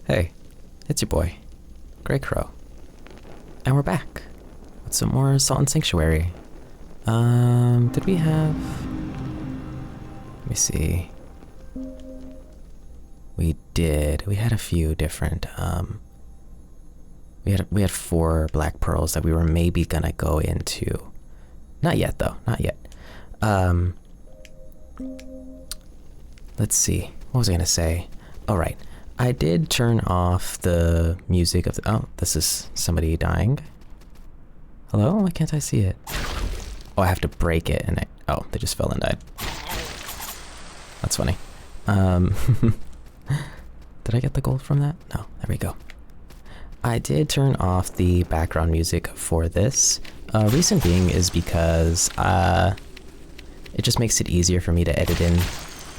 Hey, it's your boy, Grey Crow. And we're back with some more Salt and Sanctuary. Did we have... Let me see. We did. We had a few different, we had 4 black pearls that we were maybe gonna go into. Not yet, though. Not yet. Let's see. What was I gonna say? All right. I did turn off the music of the... Oh, this is somebody dying. Hello? Why can't I see it? Oh, I have to break it and oh, they just fell and died. That's funny. Did I get the gold from that? No, there we go. I did turn off the background music for this. Reason being is because it just makes it easier for me to edit in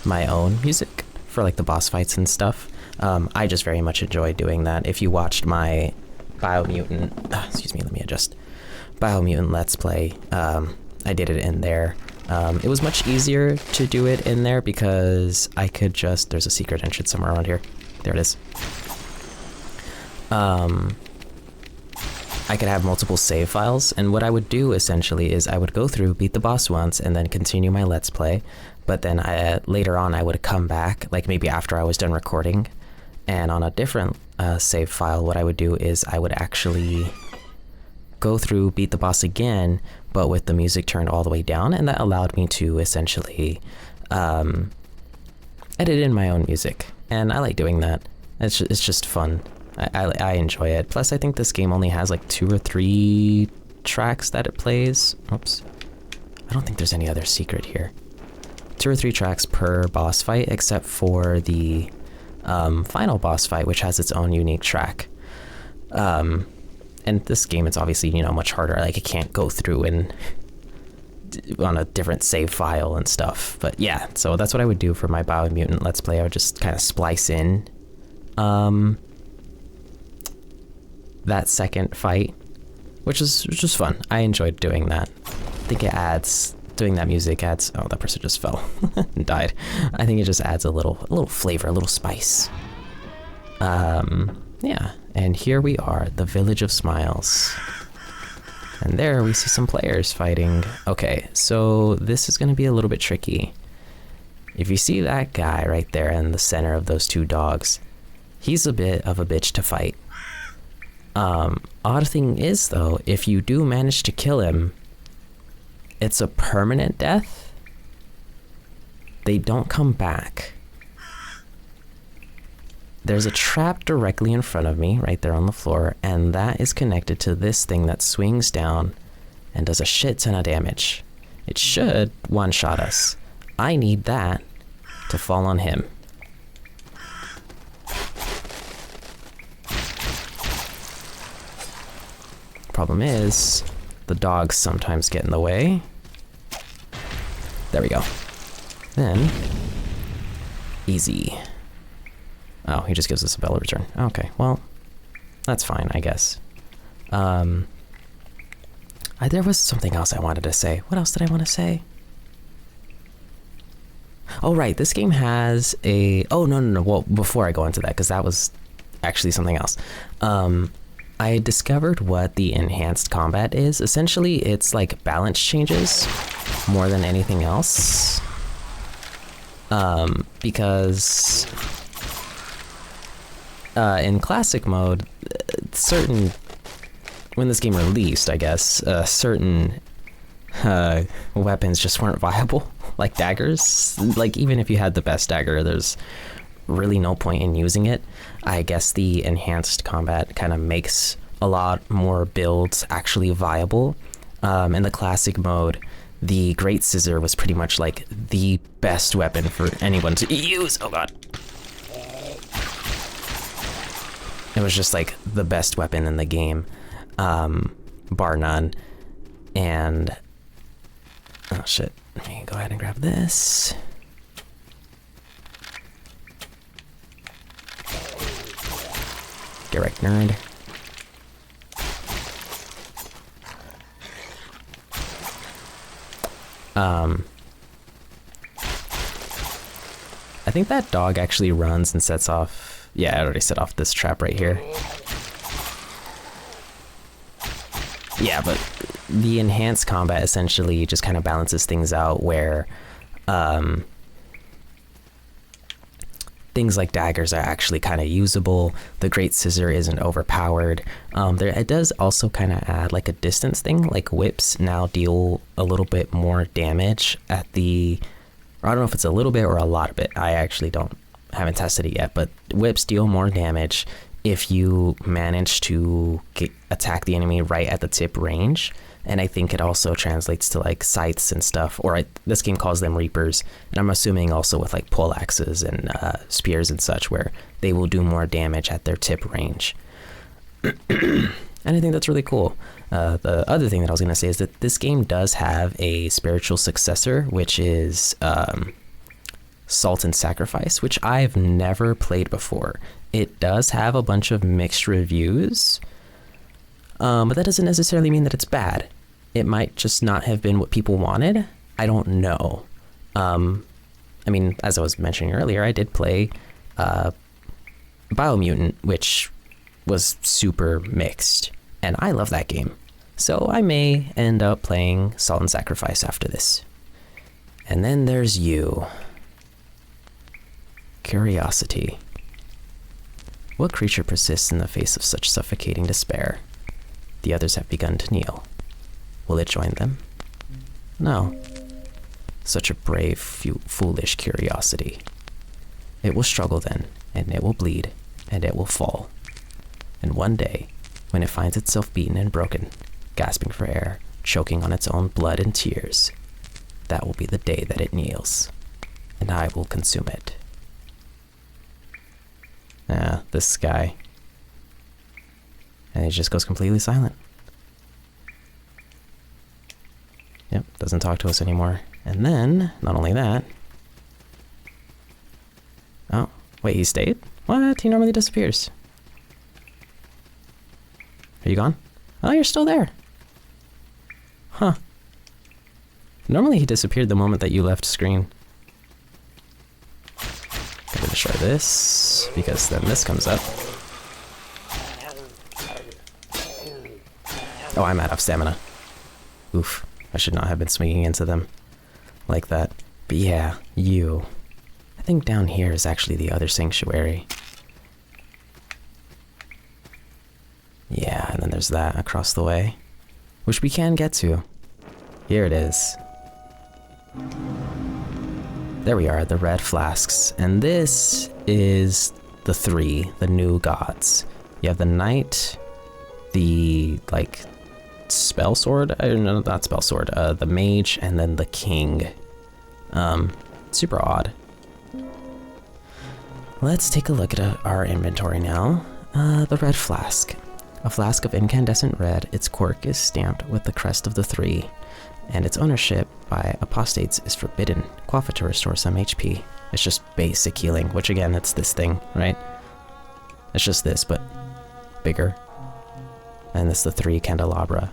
my own music for like the boss fights and stuff. I just very much enjoy doing that. If you watched my Biomutant, excuse me, let me adjust. Biomutant Let's Play, I did it in there. It was much easier to do it in there because I could just, there's a secret entrance somewhere around here. There it is. I could have multiple save files, and what I would do essentially is I would go through, beat the boss once, and then continue my Let's Play. But then later on I would come back, like maybe after I was done recording, and on a different save file, what I would do is I would actually go through, beat the boss again, but with the music turned all the way down, and that allowed me to essentially edit in my own music. And I like doing that. It's just fun. I enjoy it. Plus, I think this game only has like 2 or 3 tracks that it plays. Oops. I don't think there's any other secret here. 2 or 3 tracks per boss fight, except for the final boss fight, which has its own unique track. And this game, it's obviously, you know, much harder. Like, it can't go through and on a different save file and stuff. But yeah, so that's what I would do for my Biomutant Let's Play. I would just kind of splice in that second fight, which is just fun. I enjoyed doing that. I think it adds, doing that music adds, oh, that person just fell and died. I think it just adds a little flavor, a little spice. Yeah, and here we are, the Village of Smiles. And there we see some players fighting. Okay, so this is gonna be a little bit tricky. If you see that guy right there in the center of those 2 dogs, he's a bit of a bitch to fight. Odd thing is though, if you do manage to kill him, it's a permanent death. They don't come back. There's a trap directly in front of me, right there on the floor, and that is connected to this thing that swings down and does a shit ton of damage. It should one-shot us. I need that to fall on him. Problem is, the dogs sometimes get in the way. There we go. Then, easy. Oh, he just gives us a bell return. Okay, well, that's fine, I guess. There was something else I wanted to say. What else did I want to say? Oh, right, this game has a... Oh, no. Well, before I go into that, because that was actually something else. I discovered what the enhanced combat is. Essentially, it's like balance changes more than anything else. Because in classic mode, when this game released, I guess, certain weapons just weren't viable, like daggers. Like, even if you had the best dagger, there's really no point in using it. I guess the enhanced combat kind of makes a lot more builds actually viable. In the classic mode, the Great Scissor was pretty much like the best weapon for anyone to use. Oh god. It was just like the best weapon in the game, bar none. And, oh shit, let me go ahead and grab this. Get wrecked, nerd. I think that dog actually runs and sets off Yeah, I already set off this trap right here. Yeah, but the enhanced combat essentially just kind of balances things out where things like daggers are actually kind of usable. The Great Scissor isn't overpowered. It does also kind of add like a distance thing, like whips now deal a little bit more damage at the, or I don't know if it's a little bit or a lot of it. I actually haven't tested it yet, but whips deal more damage if you manage to attack the enemy right at the tip range. And I think it also translates to like scythes and stuff, or this game calls them reapers. And I'm assuming also with like pole axes and spears and such, where they will do more damage at their tip range. And I think that's really cool. The other thing that I was going to say is that this game does have a spiritual successor, which is Salt and Sacrifice, which I've never played before. It does have a bunch of mixed reviews, but that doesn't necessarily mean that it's bad. It might just not have been what people wanted. I don't know. I mean, as I was mentioning earlier, I did play Biomutant, which was super mixed, and I love that game. So I may end up playing Salt and Sacrifice after this. And then there's you. Curiosity. What creature persists in the face of such suffocating despair? The others have begun to kneel. Will it join them? No. Such a brave, foolish curiosity. It will struggle then, and it will bleed, and it will fall. And one day, when it finds itself beaten and broken, gasping for air, choking on its own blood and tears, that will be the day that it kneels, and I will consume it. This guy. And he just goes completely silent. Yep, doesn't talk to us anymore. And then, not only that... Oh, wait, he stayed? What? He normally disappears. Are you gone? Oh, you're still there. Huh. Normally he disappeared the moment that you left screen. Gotta destroy this, because then this comes up. Oh, I'm out of stamina. Oof. I should not have been swinging into them like that. But yeah, you. I think down here is actually the other sanctuary. Yeah, and then there's that across the way, which we can get to. Here it is. There we are, the red flasks. And this is the three, the new gods. You have the knight, the, like, spell sword? No, not spell sword. The mage, and then the king. Super odd. Let's take a look at our inventory now. The red flask. A flask of incandescent red, its cork is stamped with the crest of the three, and its ownership by apostates is forbidden. Quaff it to restore some HP. It's just basic healing, which again, it's this thing, right? It's just this, but bigger. And it's the three candelabra.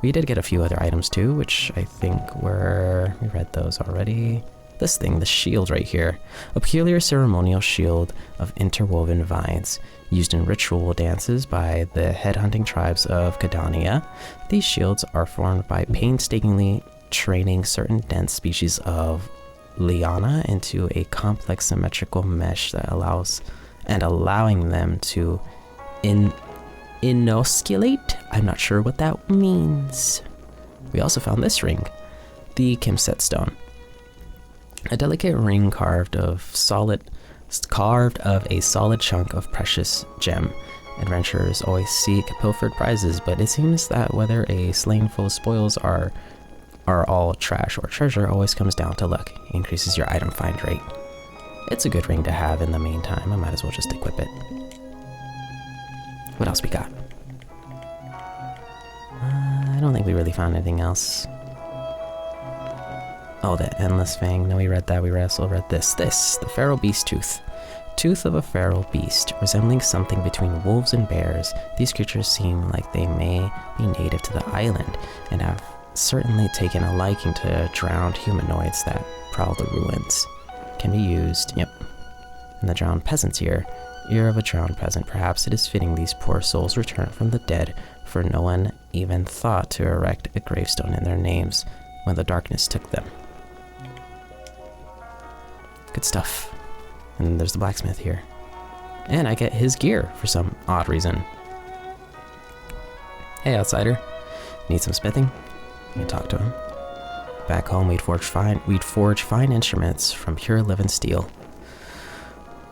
We did get a few other items too, which I think we read those already. This thing, the shield right here. A peculiar ceremonial shield of interwoven vines, used in ritual dances by the headhunting tribes of Cadania. These shields are formed by painstakingly training certain dense species of liana into a complex symmetrical mesh that allowing them to inoculate. I'm not sure what that means. We also found this ring, the Kimset stone. A delicate ring carved of a solid chunk of precious gem. Adventurers always seek pilfered prizes, but it seems that whether a slain foe's spoils are all trash or treasure always comes down to luck. It increases your item find rate. It's a good ring to have in the meantime. I might as well just equip it. What else we got? I don't think we really found anything else. Oh, the Endless Fang. No, we read that. We also read this. The Feral Beast Tooth. Tooth of a feral beast, resembling something between wolves and bears. These creatures seem like they may be native to the island, and have certainly taken a liking to drowned humanoids that prowl the ruins. Can be used, yep. and the drowned peasants here. Ear of a drowned peasant. Perhaps it is fitting these poor souls return from the dead, for no one even thought to erect a gravestone in their names when the darkness took them. Good stuff. And there's the blacksmith here. And I get his gear for some odd reason. Hey, outsider. Need some smithing? You can talk to him. Back home, we'd forge fine instruments from pure living steel.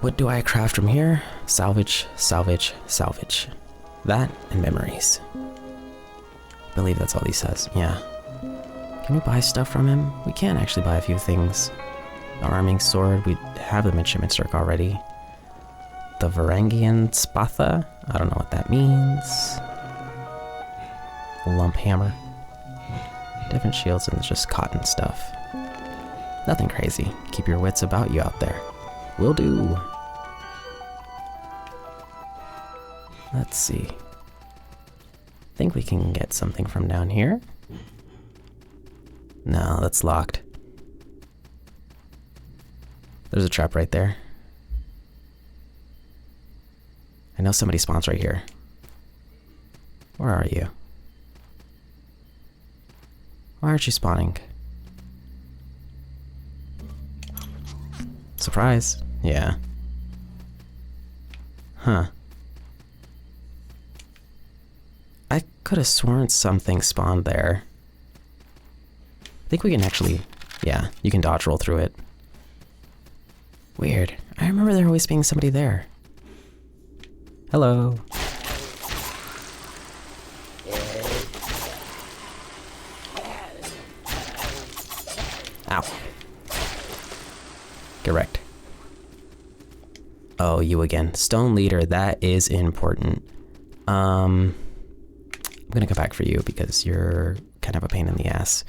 What do I craft from here? Salvage, salvage, salvage. That and memories. I believe that's all he says. Yeah. Can we buy stuff from him? We can actually buy a few things. The arming sword, we have the midshipman stirk already. The Varangian Spatha, I don't know what that means. Lump hammer. Different shields and it's just cotton stuff. Nothing crazy. Keep your wits about you out there. Will do. Let's see. Think we can get something from down here? No, that's locked. There's a trap right there. I know somebody spawns right here. Where are you? Why aren't you spawning? Surprise. Yeah. Huh. I could have sworn something spawned there. I think we can actually... Yeah, you can dodge roll through it. Weird. I remember there always being somebody there. Hello. Ow. Get wrecked. Oh, you again. Stone leader, that is important. I'm gonna come back for you because you're kind of a pain in the ass.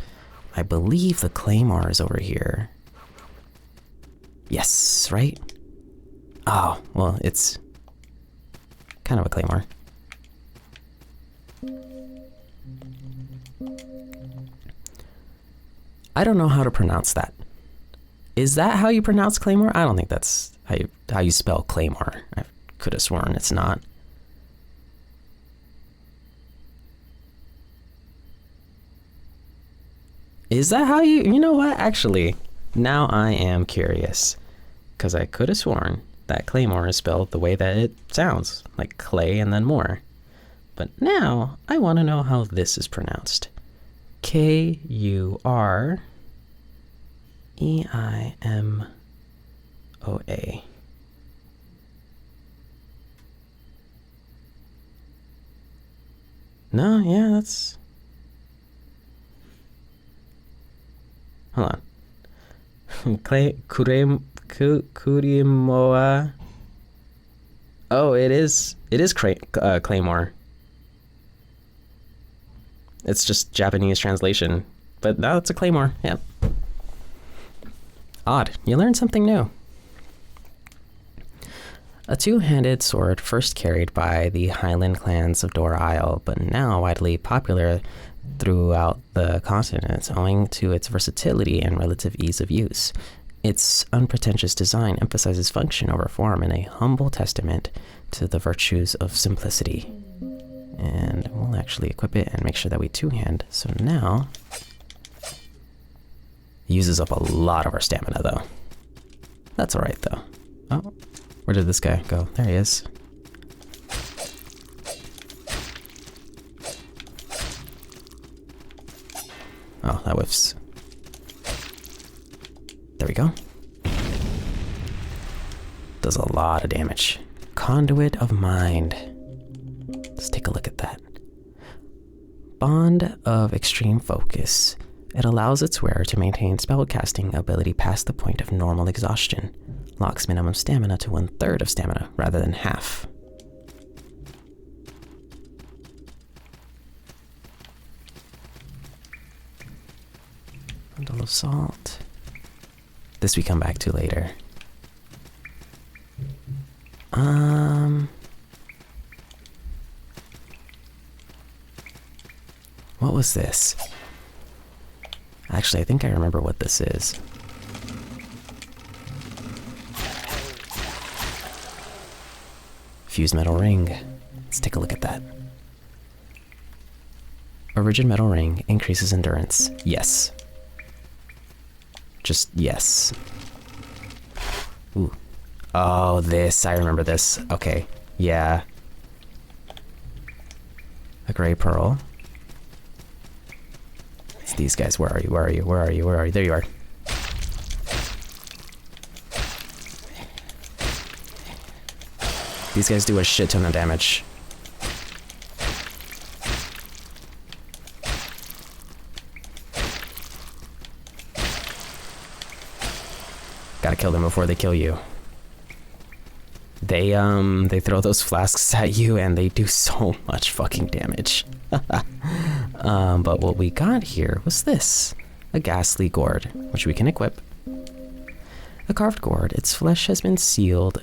I believe the claymore is over here. Yes, right? Oh, well, it's kind of a claymore. I don't know how to pronounce that. Is that how you pronounce claymore? I don't think that's how you spell claymore. I could have sworn it's not. Is that how you know what? Actually, now I am curious. Because I could have sworn that claymore is spelled the way that it sounds, like clay and then more. But now I want to know how this is pronounced. K-U-R-E-I-M-O-A. No, yeah, that's... Hold on. Kurimoa. Oh, it is claymore. It's just Japanese translation, but no, it's a claymore. Yep. Odd. You learn something new. A two-handed sword first carried by the Highland clans of Dora Isle, but now widely popular throughout the continent owing to its versatility and relative ease of use. Its unpretentious design emphasizes function over form in a humble testament to the virtues of simplicity. And we'll actually equip it and make sure that we two-hand. So now, it uses up a lot of our stamina though. That's all right though. Oh, where did this guy go? There he is. Oh, that whiffs. There we go. Does a lot of damage. Conduit of Mind. Let's take a look at that. Bond of Extreme Focus. It allows its wearer to maintain spellcasting ability past the point of normal exhaustion. Locks minimum stamina to 1/3 of stamina rather than half. Bundle of Salt. This we come back to later. What was this? Actually, I think I remember what this is. Fused metal ring. Let's take a look at that. A rigid metal ring increases endurance. Yes. Just yes. Ooh. Oh, this. I remember this. Okay. Yeah. A gray pearl. It's these guys. Where are you? Where are you? Where are you? Where are you? There you are. These guys do a shit ton of damage. Gotta kill them before they kill you. They throw those flasks at you and they do so much fucking damage. But what we got here was this. A ghastly gourd, which we can equip. A carved gourd, its flesh has been sealed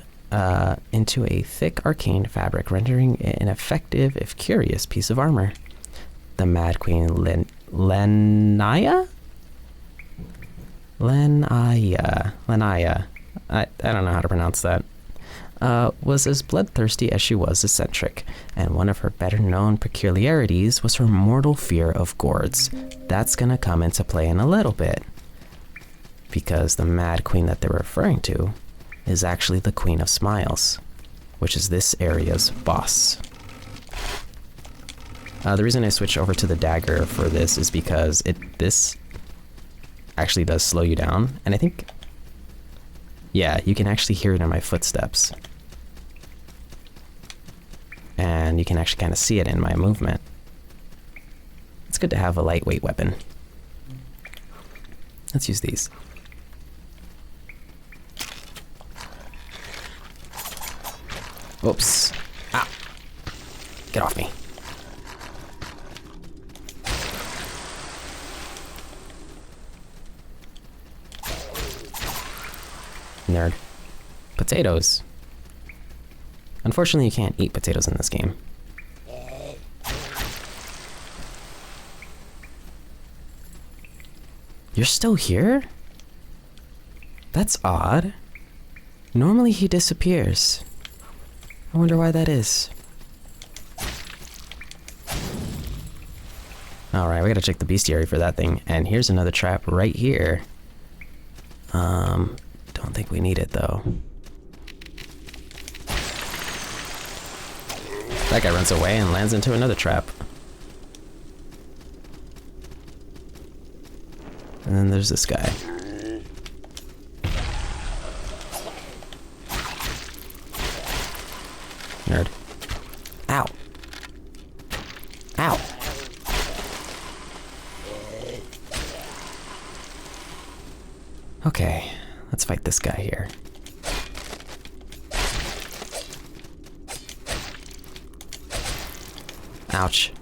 into a thick arcane fabric, rendering it an effective, if curious, piece of armor. The Mad Queen Lenaya? I don't know how to pronounce that. Was as bloodthirsty as she was eccentric, and one of her better known peculiarities was her mortal fear of gourds. That's gonna come into play in a little bit, because the Mad Queen that they're referring to is actually the Queen of Smiles, which is this area's boss. The reason I switched over to the dagger for this is because this actually does slow you down, and I think, yeah, you can actually hear it in my footsteps. And you can actually kind of see it in my movement. It's good to have a lightweight weapon. Let's use these. Whoops. Ah! Get off me. Nerd. Potatoes. Unfortunately, you can't eat potatoes in this game. You're still here? That's odd. Normally he disappears. I wonder why that is. Alright, we gotta check the bestiary for that thing. And here's another trap right here. Don't think we need it though. That guy runs away and lands into another trap. And then there's this guy. Nerd. Ow. Ow. Okay, let's fight this guy here. Ouch.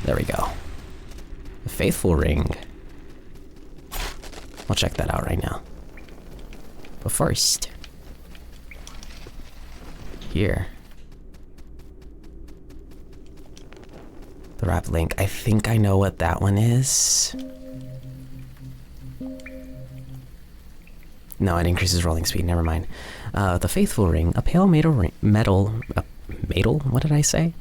There we go. The Faithful Ring. We'll check that out right now. But first, here. The Wrapped Link. I think I know what that one is. No, it increases rolling speed, never mind. The Faithful Ring, a pale what did I say?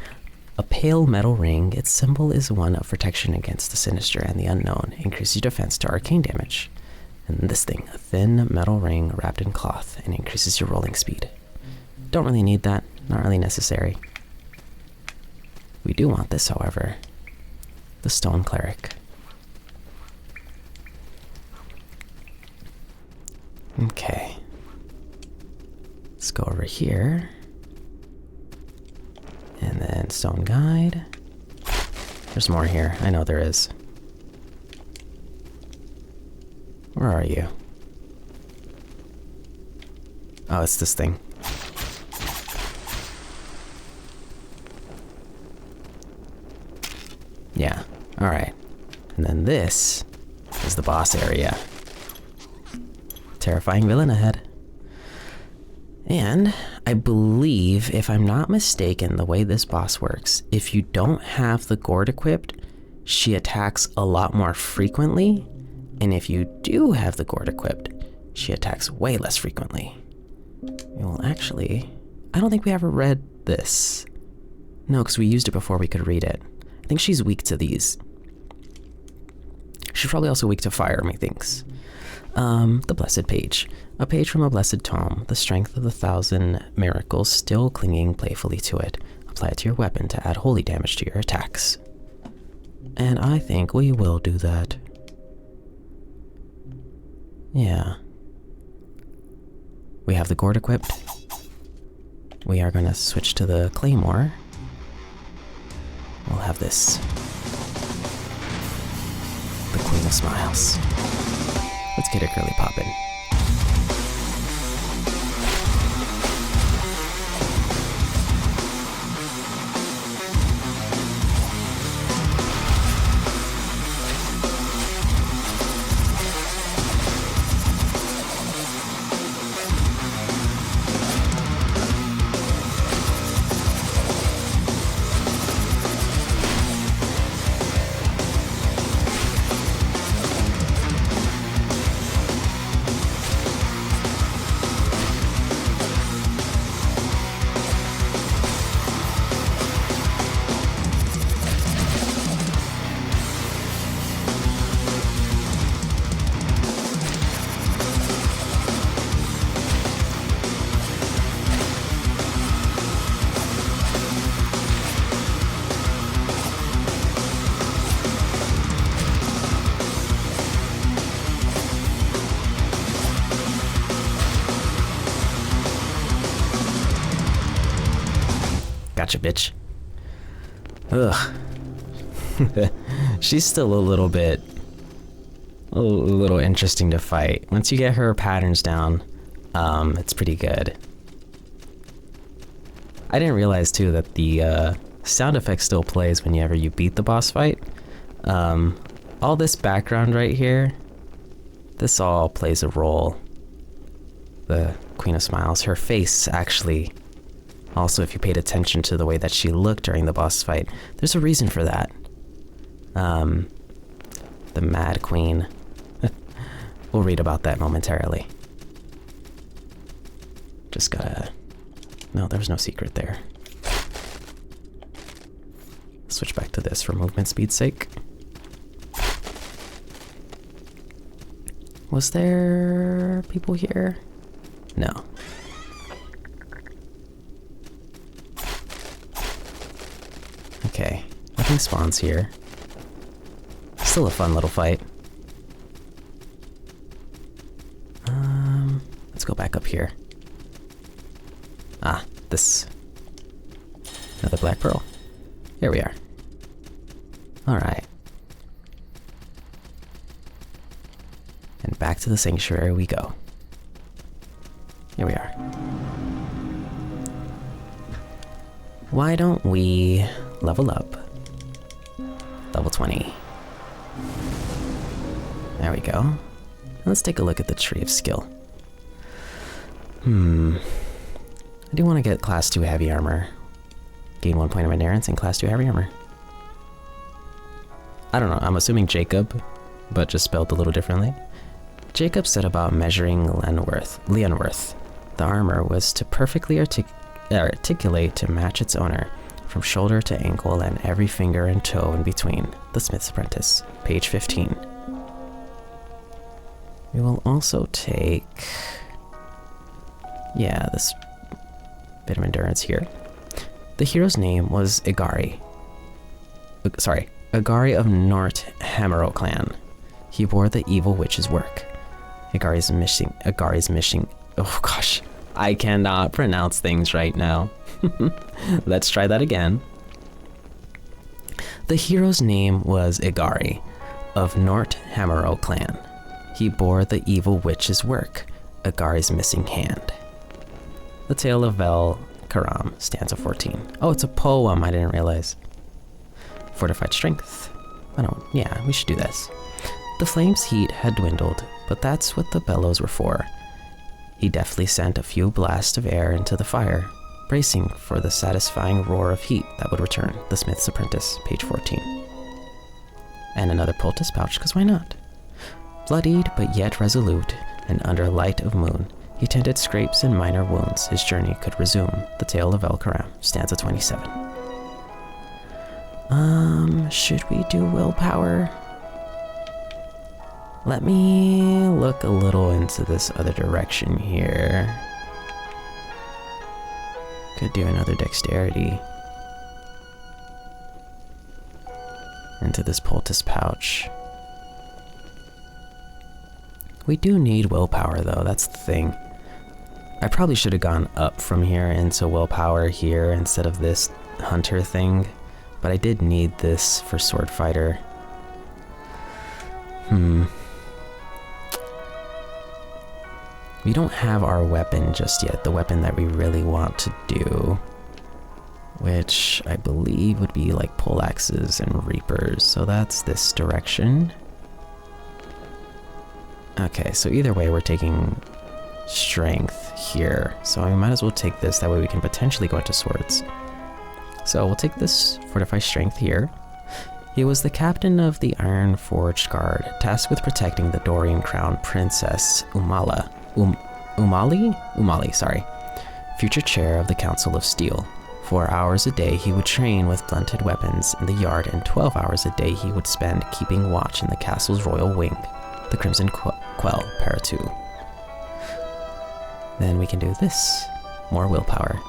A pale metal ring. Its symbol is one of protection against the sinister and the unknown. Increases your defense to arcane damage. And this thing, a thin metal ring wrapped in cloth, and increases your rolling speed. Don't really need that, not really necessary. We do want this, however. The Stone Cleric. Okay. Let's go over here. And then Stone Guide. There's more here. I know there is. Where are you? Oh, it's this thing. Yeah. Alright. And then this is the boss area. Terrifying villain ahead. And I believe, if I'm not mistaken, the way this boss works, if you don't have the gourd equipped, she attacks a lot more frequently. And if you do have the gourd equipped, she attacks way less frequently. Well, actually, I don't think we ever read this. No, because we used it before we could read it. I think she's weak to these. She's probably also weak to fire, methinks. The Blessed Page. A page from a blessed tome, the strength of 1,000 miracles still clinging playfully to it. Apply it to your weapon to add holy damage to your attacks. And I think we will do that. Yeah. We have the gourd equipped. We are gonna switch to the claymore. We'll have this. The Queen of Smiles. Let's get her curly poppin'. Gotcha, bitch. Ugh. She's still a little interesting to fight. Once you get her patterns down, it's pretty good. I didn't realize too that the sound effect still plays whenever you beat the boss fight. All this background right here, this all plays a role. The Queen of Smiles, her face actually. Also, if you paid attention to the way that she looked during the boss fight, there's a reason for that. The Mad Queen. We'll read about that momentarily. Just gotta... No, there was no secret there. Switch back to this for movement speed's sake. Was there people here? No. Okay, nothing spawns here. Still a fun little fight. Let's go back up here. Ah, this. Another black pearl. Here we are. Alright. And back to the sanctuary we go. Here we are. Why don't we level up? Level 20. There we go. Let's take a look at the tree of skill. I do want to get class 2 heavy armor. Gain 1 point of endurance and class 2 heavy armor. I don't know, I'm assuming Jacob, but just spelled a little differently. Jacob said about measuring Leonworth. The armor was to perfectly articulate to match its owner, from shoulder to ankle and every finger and toe in between. The Smith's Apprentice, page 15. We will also take... yeah, this bit of endurance here. The hero's name was Igari. Igari of Nort Hamero clan. He bore the evil witch's work. Igari's mission. Oh gosh, I cannot pronounce things right now. Let's try that again. The hero's name was Igari of Nort Hamero clan. He bore the evil witch's work, Igari's missing hand. The Tale of Vel Karam, stanza 14. Oh, it's a poem, I didn't realize. Fortified strength. Yeah, we should do this. The flame's heat had dwindled, but that's what the bellows were for. He deftly sent a few blasts of air into the fire, bracing for the satisfying roar of heat that would return. The Smith's Apprentice, page 14. And another poultice pouch, because why not? Bloodied but yet resolute, and under light of moon, He tended scrapes and minor wounds. His journey could resume. The Tale of El Karam, stanza 27. Should we do willpower? Let me look a little into this other direction here. Could do another dexterity. Into this poultice pouch. We do need willpower though, that's the thing. I probably should have gone up from here into willpower here instead of this hunter thing, but I did need this for sword fighter. We don't have our weapon just yet, the weapon that we really want to do, which I believe would be like poleaxes and reapers, so that's this direction. Okay, so either way we're taking strength here, so I might as well take this, that way we can potentially go into swords. So we'll take this fortified strength here. He was the captain of the Iron Forged Guard, tasked with protecting the Dorian Crown Princess Umali, future chair of the Council of Steel. 4 hours a day he would train with blunted weapons in the yard, and 12 hours a day he would spend keeping watch in the castle's royal wing, the Crimson Quell Paratu. Then we can do this. More willpower.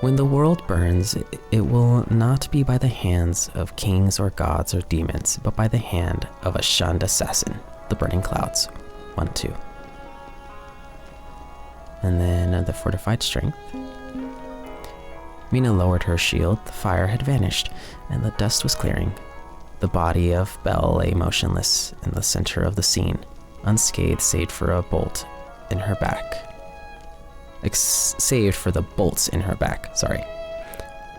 When the world burns, it will not be by the hands of kings or gods or demons, but by the hand of a shunned assassin. The Burning Clouds. 1-2. And then the fortified strength. Mina lowered her shield, the fire had vanished, and the dust was clearing. The body of Belle lay motionless in the center of the scene, unscathed save for a bolt in her back. Saved for the bolts in her back, sorry.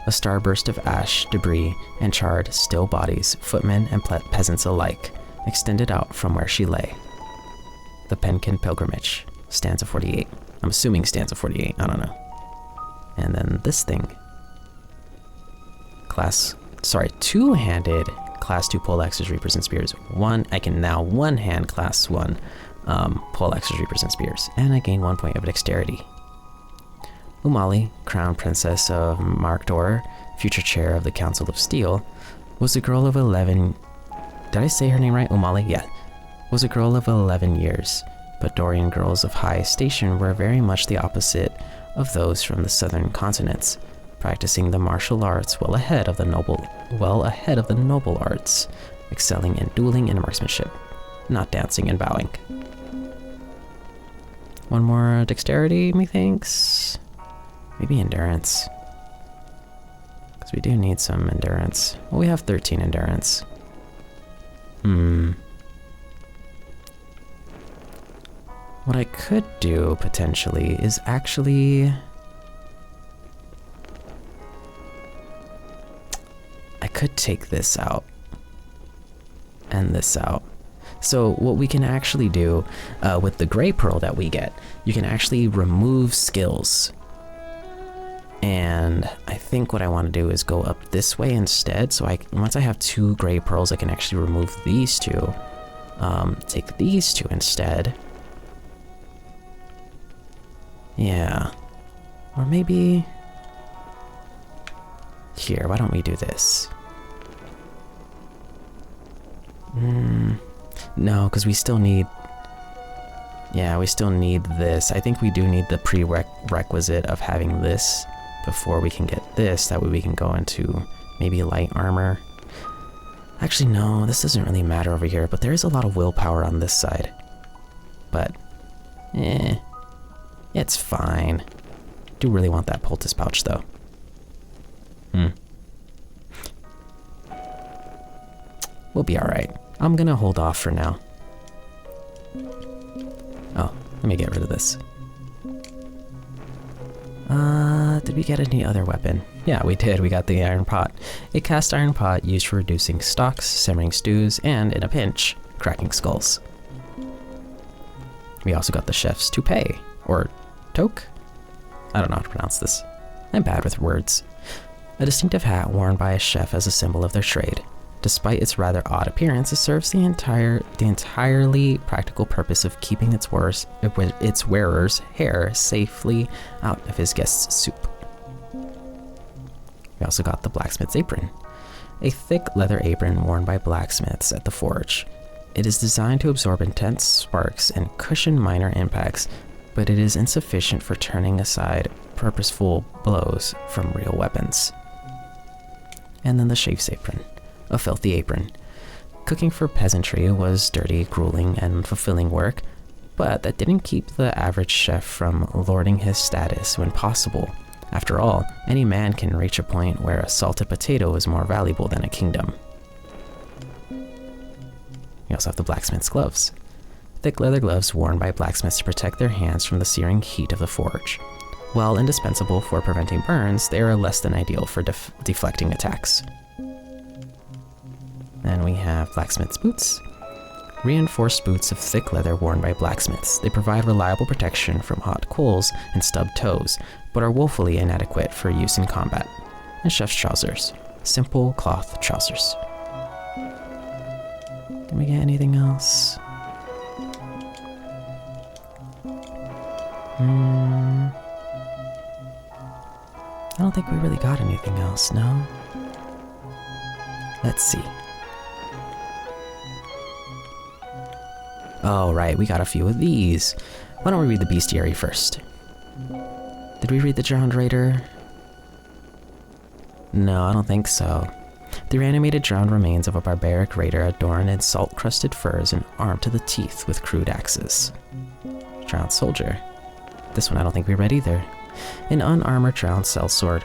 A starburst of ash, debris, and charred, still bodies, footmen and peasants alike, extended out from where she lay. The Penkin Pilgrimage, stanza 48. I'm assuming stanza 48, I don't know. And then this thing. Two-handed class 2 poleaxes, reapers, and spears. I can now one-hand class 1 poleaxes, reapers, and spears. And I gain 1 point of dexterity. Umali, Crown Princess of Markdor, future chair of the Council of Steel, was a girl of 11... Did I say her name right? Umali? Yeah. Was a girl of 11 years, but Dorian girls of high station were very much the opposite of those from the southern continents, practicing the martial arts well ahead of the noble arts, excelling in dueling and marksmanship, not dancing and bowing. One more dexterity, methinks? Maybe endurance. Because we do need some endurance. Well, we have 13 endurance. What I could do, potentially, is actually... I could take this out. And this out. So what we can actually do with the gray pearl that we get, you can actually remove skills. And I think what I want to do is go up this way instead. So once I have 2 gray pearls, I can actually remove these 2. Take these 2 instead. Yeah. Or maybe... Here, why don't we do this? No, because we still need... Yeah, we still need this. I think we do need the prerequisite of having this before we can get this. That way we can go into maybe light armor. Actually, no, this doesn't really matter over here, but there is a lot of willpower on this side. But, it's fine. Do really want that poultice pouch, though. We'll be alright. I'm gonna hold off for now. Oh, let me get rid of this. Did we get any other weapon? Yeah, we did. We got the iron pot. A cast iron pot used for reducing stocks, simmering stews, and, in a pinch, cracking skulls. We also got the chef's toupee, or toque? I don't know how to pronounce this. I'm bad with words. A distinctive hat worn by a chef as a symbol of their trade. Despite its rather odd appearance, it serves the entirely practical purpose of keeping its wearer's hair safely out of his guest's soup. We also got the blacksmith's apron, a thick leather apron worn by blacksmiths at the forge. It is designed to absorb intense sparks and cushion minor impacts, but it is insufficient for turning aside purposeful blows from real weapons. And then the chef's apron, a filthy apron. Cooking for peasantry was dirty, grueling, and fulfilling work, but that didn't keep the average chef from lording his status when possible. After all, any man can reach a point where a salted potato is more valuable than a kingdom. We also have the blacksmith's gloves. Thick leather gloves worn by blacksmiths to protect their hands from the searing heat of the forge. While indispensable for preventing burns, they are less than ideal for deflecting attacks. Then we have blacksmith's boots. Reinforced boots of thick leather worn by blacksmiths. They provide reliable protection from hot coals and stubbed toes, but are woefully inadequate for use in combat. And chef's trousers. Simple cloth trousers. Did we get anything else? I don't think we really got anything else, no? Let's see. Oh, right, we got a few of these. Why don't we read the bestiary first? Did we read the drowned raider? No, I don't think so. The reanimated drowned remains of a barbaric raider adorned in salt-crusted furs and armed to the teeth with crude axes. Drowned soldier. This one I don't think we read either. An unarmored drowned sellsword.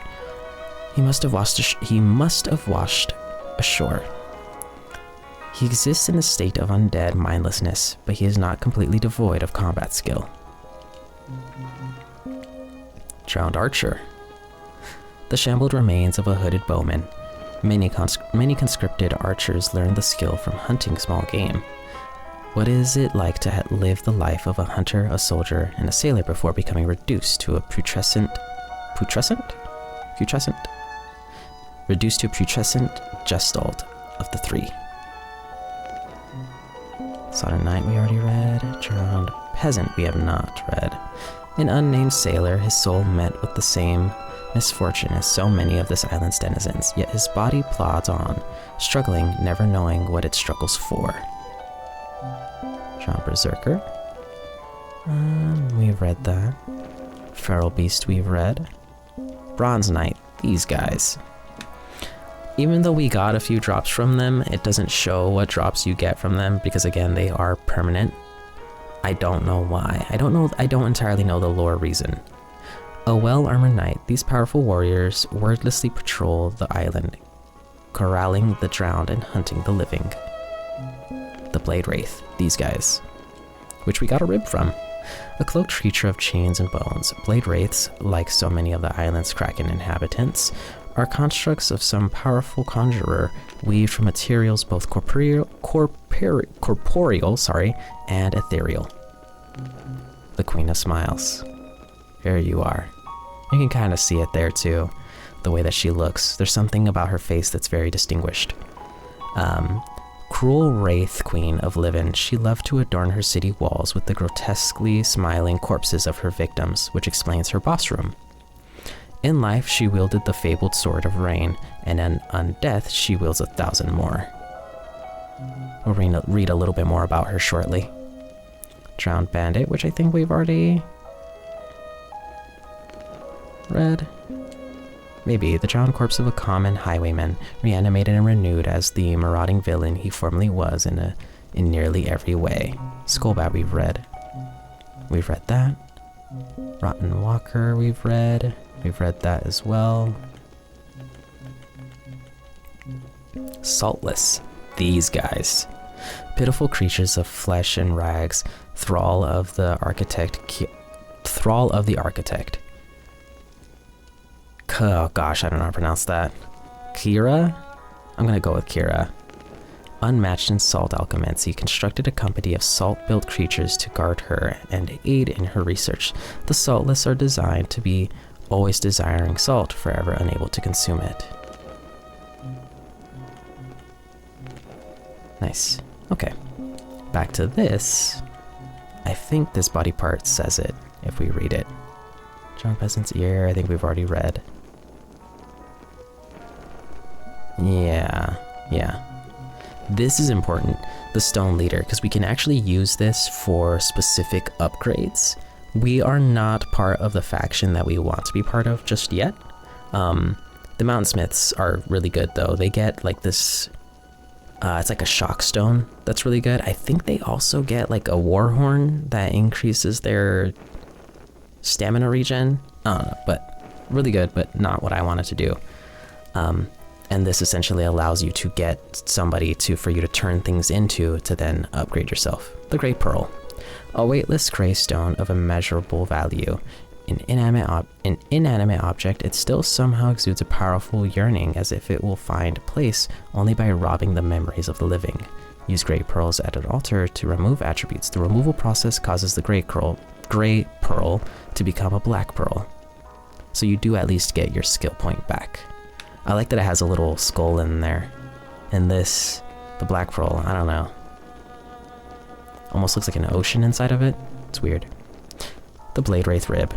He must have washed ashore. He exists in a state of undead mindlessness, but he is not completely devoid of combat skill. Drowned archer. The shambled remains of a hooded bowman. Many conscripted archers learn the skill from hunting small game. What is it like to live the life of a hunter, a soldier, and a sailor before becoming reduced to a putrescent gestalt of the three? Southern Knight we already read. Drowned peasant we have not read. An unnamed sailor, his soul met with the same misfortune as so many of this island's denizens, yet his body plods on, struggling, never knowing what it struggles for. Drowned berserker. We've read that. Feral beast we've read. Bronze Knight, these guys. Even though we got a few drops from them, it doesn't show what drops you get from them because again, they are permanent. I don't know why. I don't entirely know the lore reason. A well-armored knight, these powerful warriors wordlessly patrol the island, corralling the drowned and hunting the living. The Blade Wraith, these guys, which we got a rib from. A cloaked creature of chains and bones, Blade Wraiths, like so many of the island's kraken inhabitants, are constructs of some powerful conjurer weaved from materials both corporeal and ethereal. The Queen of Smiles. Here you are. You can kind of see it there too, the way that she looks. There's something about her face that's very distinguished. Cruel Wraith Queen of Livin, she loved to adorn her city walls with the grotesquely smiling corpses of her victims, which explains her boss room. In life, she wielded the fabled Sword of Rain, and on death, she wields 1,000 more. We'll read a little bit more about her shortly. Drowned Bandit, which I think we've already read. Maybe. The drowned corpse of a common highwayman, reanimated and renewed as the marauding villain he formerly was in nearly every way. Skullbat we've read. We've read that. Rotten Walker we've read. We've read that as well. Saltless. These guys. Pitiful creatures of flesh and rags, thrall of the architect. Oh gosh, I don't know how to pronounce that. Kira? I'm gonna go with Kira. Unmatched in salt alchemy, constructed a company of salt-built creatures to guard her and aid in her research. The saltless are designed to be always desiring salt, forever unable to consume it. Nice. Okay. Back to this. I think this body part says it if we read it. John Peasant's ear, I think we've already read. Yeah. This is important, the Stone Leader, because we can actually use this for specific upgrades. We are not part of the faction that we want to be part of just yet. The Mountainsmiths are really good though. They get like this, it's like a shock stone that's really good. I think they also get like a war horn that increases their stamina regen. I don't know, but really good, but not what I wanted to do. And this essentially allows you to get somebody for you to turn things into to then upgrade yourself. The Great Pearl. A weightless gray stone of immeasurable value. An inanimate object, it still somehow exudes a powerful yearning as if it will find place only by robbing the memories of the living. Use Great Pearls at an altar to remove attributes. The removal process causes the Great Pearl to become a Black Pearl. So you do at least get your skill point back. I like that it has a little skull in there. And this, the Black Pearl, I don't know. Almost looks like an ocean inside of it. It's weird. The Blade Wraith Rib.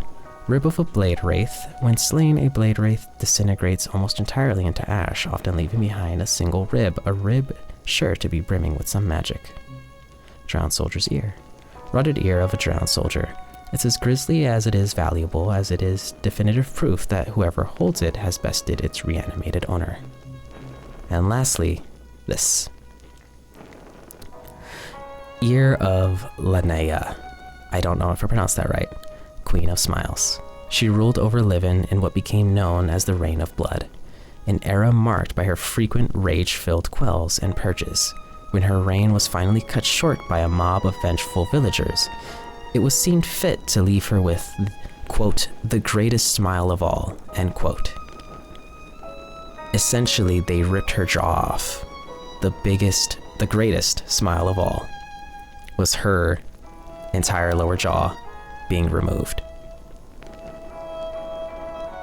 Rib of a Blade Wraith. When slain, a Blade Wraith disintegrates almost entirely into ash, often leaving behind a single rib. A rib sure to be brimming with some magic. Drowned Soldier's Ear. Rotted ear of a drowned soldier. It's as grisly as it is valuable, as it is definitive proof that whoever holds it has bested its reanimated owner. And lastly, this. Ear of Linnea. I don't know if I pronounced that right. Queen of Smiles. She ruled over Livin in what became known as the Reign of Blood, an era marked by her frequent rage-filled quells and purges. When her reign was finally cut short by a mob of vengeful villagers, it was seemed fit to leave her with, quote, the greatest smile of all, end quote. Essentially, they ripped her jaw off. The greatest smile of all was her entire lower jaw being removed.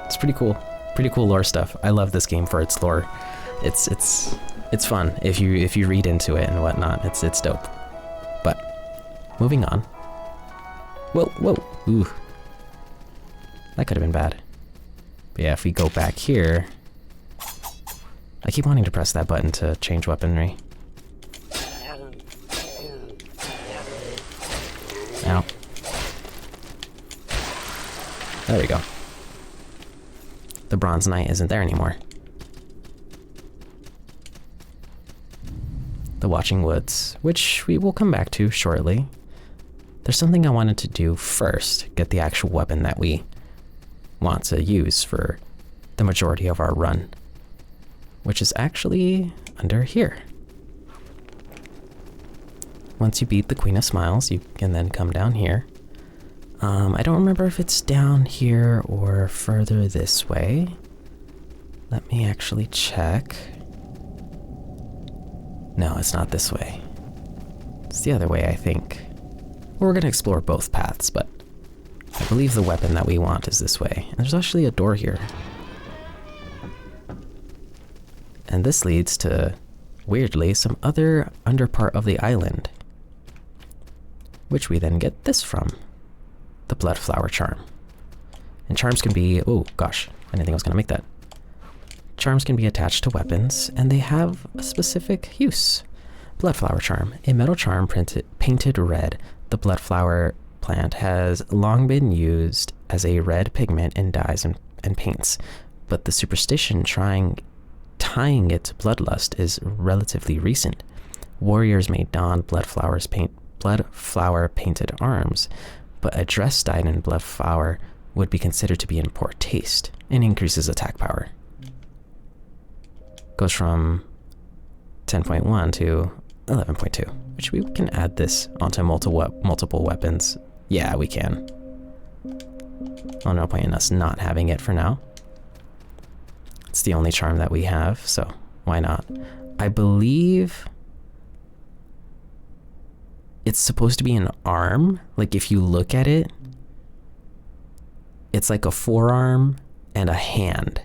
It's pretty cool. Pretty cool lore stuff. I love this game for its lore. It's fun if you read into it and whatnot. It's dope. But moving on. Whoa. Ooh. That could have been bad. But yeah, if we go back here, I keep wanting to press that button to change weaponry. Ow. There we go. The Bronze Knight isn't there anymore. The Watching Woods, which we will come back to shortly. There's something I wanted to do first, get the actual weapon that we want to use for the majority of our run, which is actually under here. Once you beat the Queen of Smiles, you can then come down here. I don't remember if it's down here or further this way. Let me actually check. No, it's not this way. It's the other way, I think. We're gonna explore both paths, but I believe the weapon that we want is this way. And there's actually a door here. And this leads to, weirdly, some other underpart of the island, which we then get this from. The Bloodflower Charm. And charms can be, oh gosh, I didn't think I was gonna make that. Charms can be attached to weapons, and they have a specific use. Bloodflower Charm, a metal charm painted red. The bloodflower plant has long been used as a red pigment in dyes and paints, but the superstition tying it to bloodlust is relatively recent. Warriors may don bloodflower painted arms, but a dress dyed in bloodflower would be considered to be in poor taste and increases attack power. Goes from 10.1 to 11.2, which we can add this onto multiple weapons. Yeah, we can. Oh, no point in us not having it for now. It's the only charm that we have, so why not? I believe it's supposed to be an arm. Like if you look at it, it's like a forearm and a hand.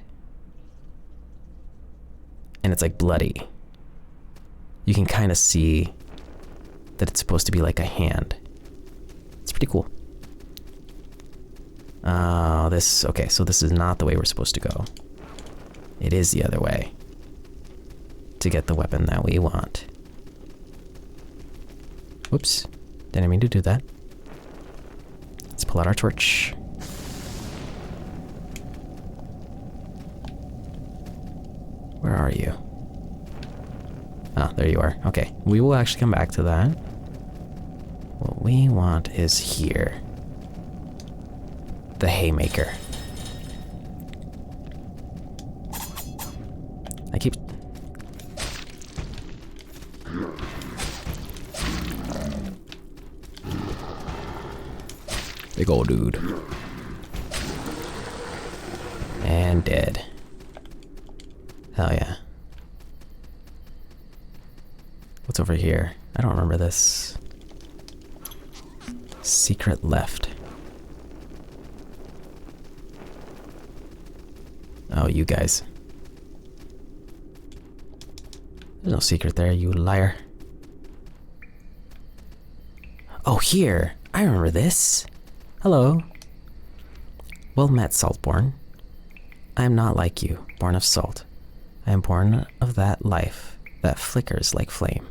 And it's like bloody. you can kind of see that it's supposed to be like a hand. It's pretty cool. Okay, so this is not the way we're supposed to go. It is the other way to get the weapon that we want. Whoops, didn't mean to do that. Let's pull out our torch. Where are you? Ah, there you are. Okay, we will actually come back to that. What we want is here. The haymaker. I keep... Big old dude. And dead. Hell yeah. What's over here? I don't remember this. Secret left. Oh, you guys. There's no secret there, you liar. Oh, here! I remember this. Hello. Well met, Saltborn. I am not like you, born of salt. I am born of that life that flickers like flame.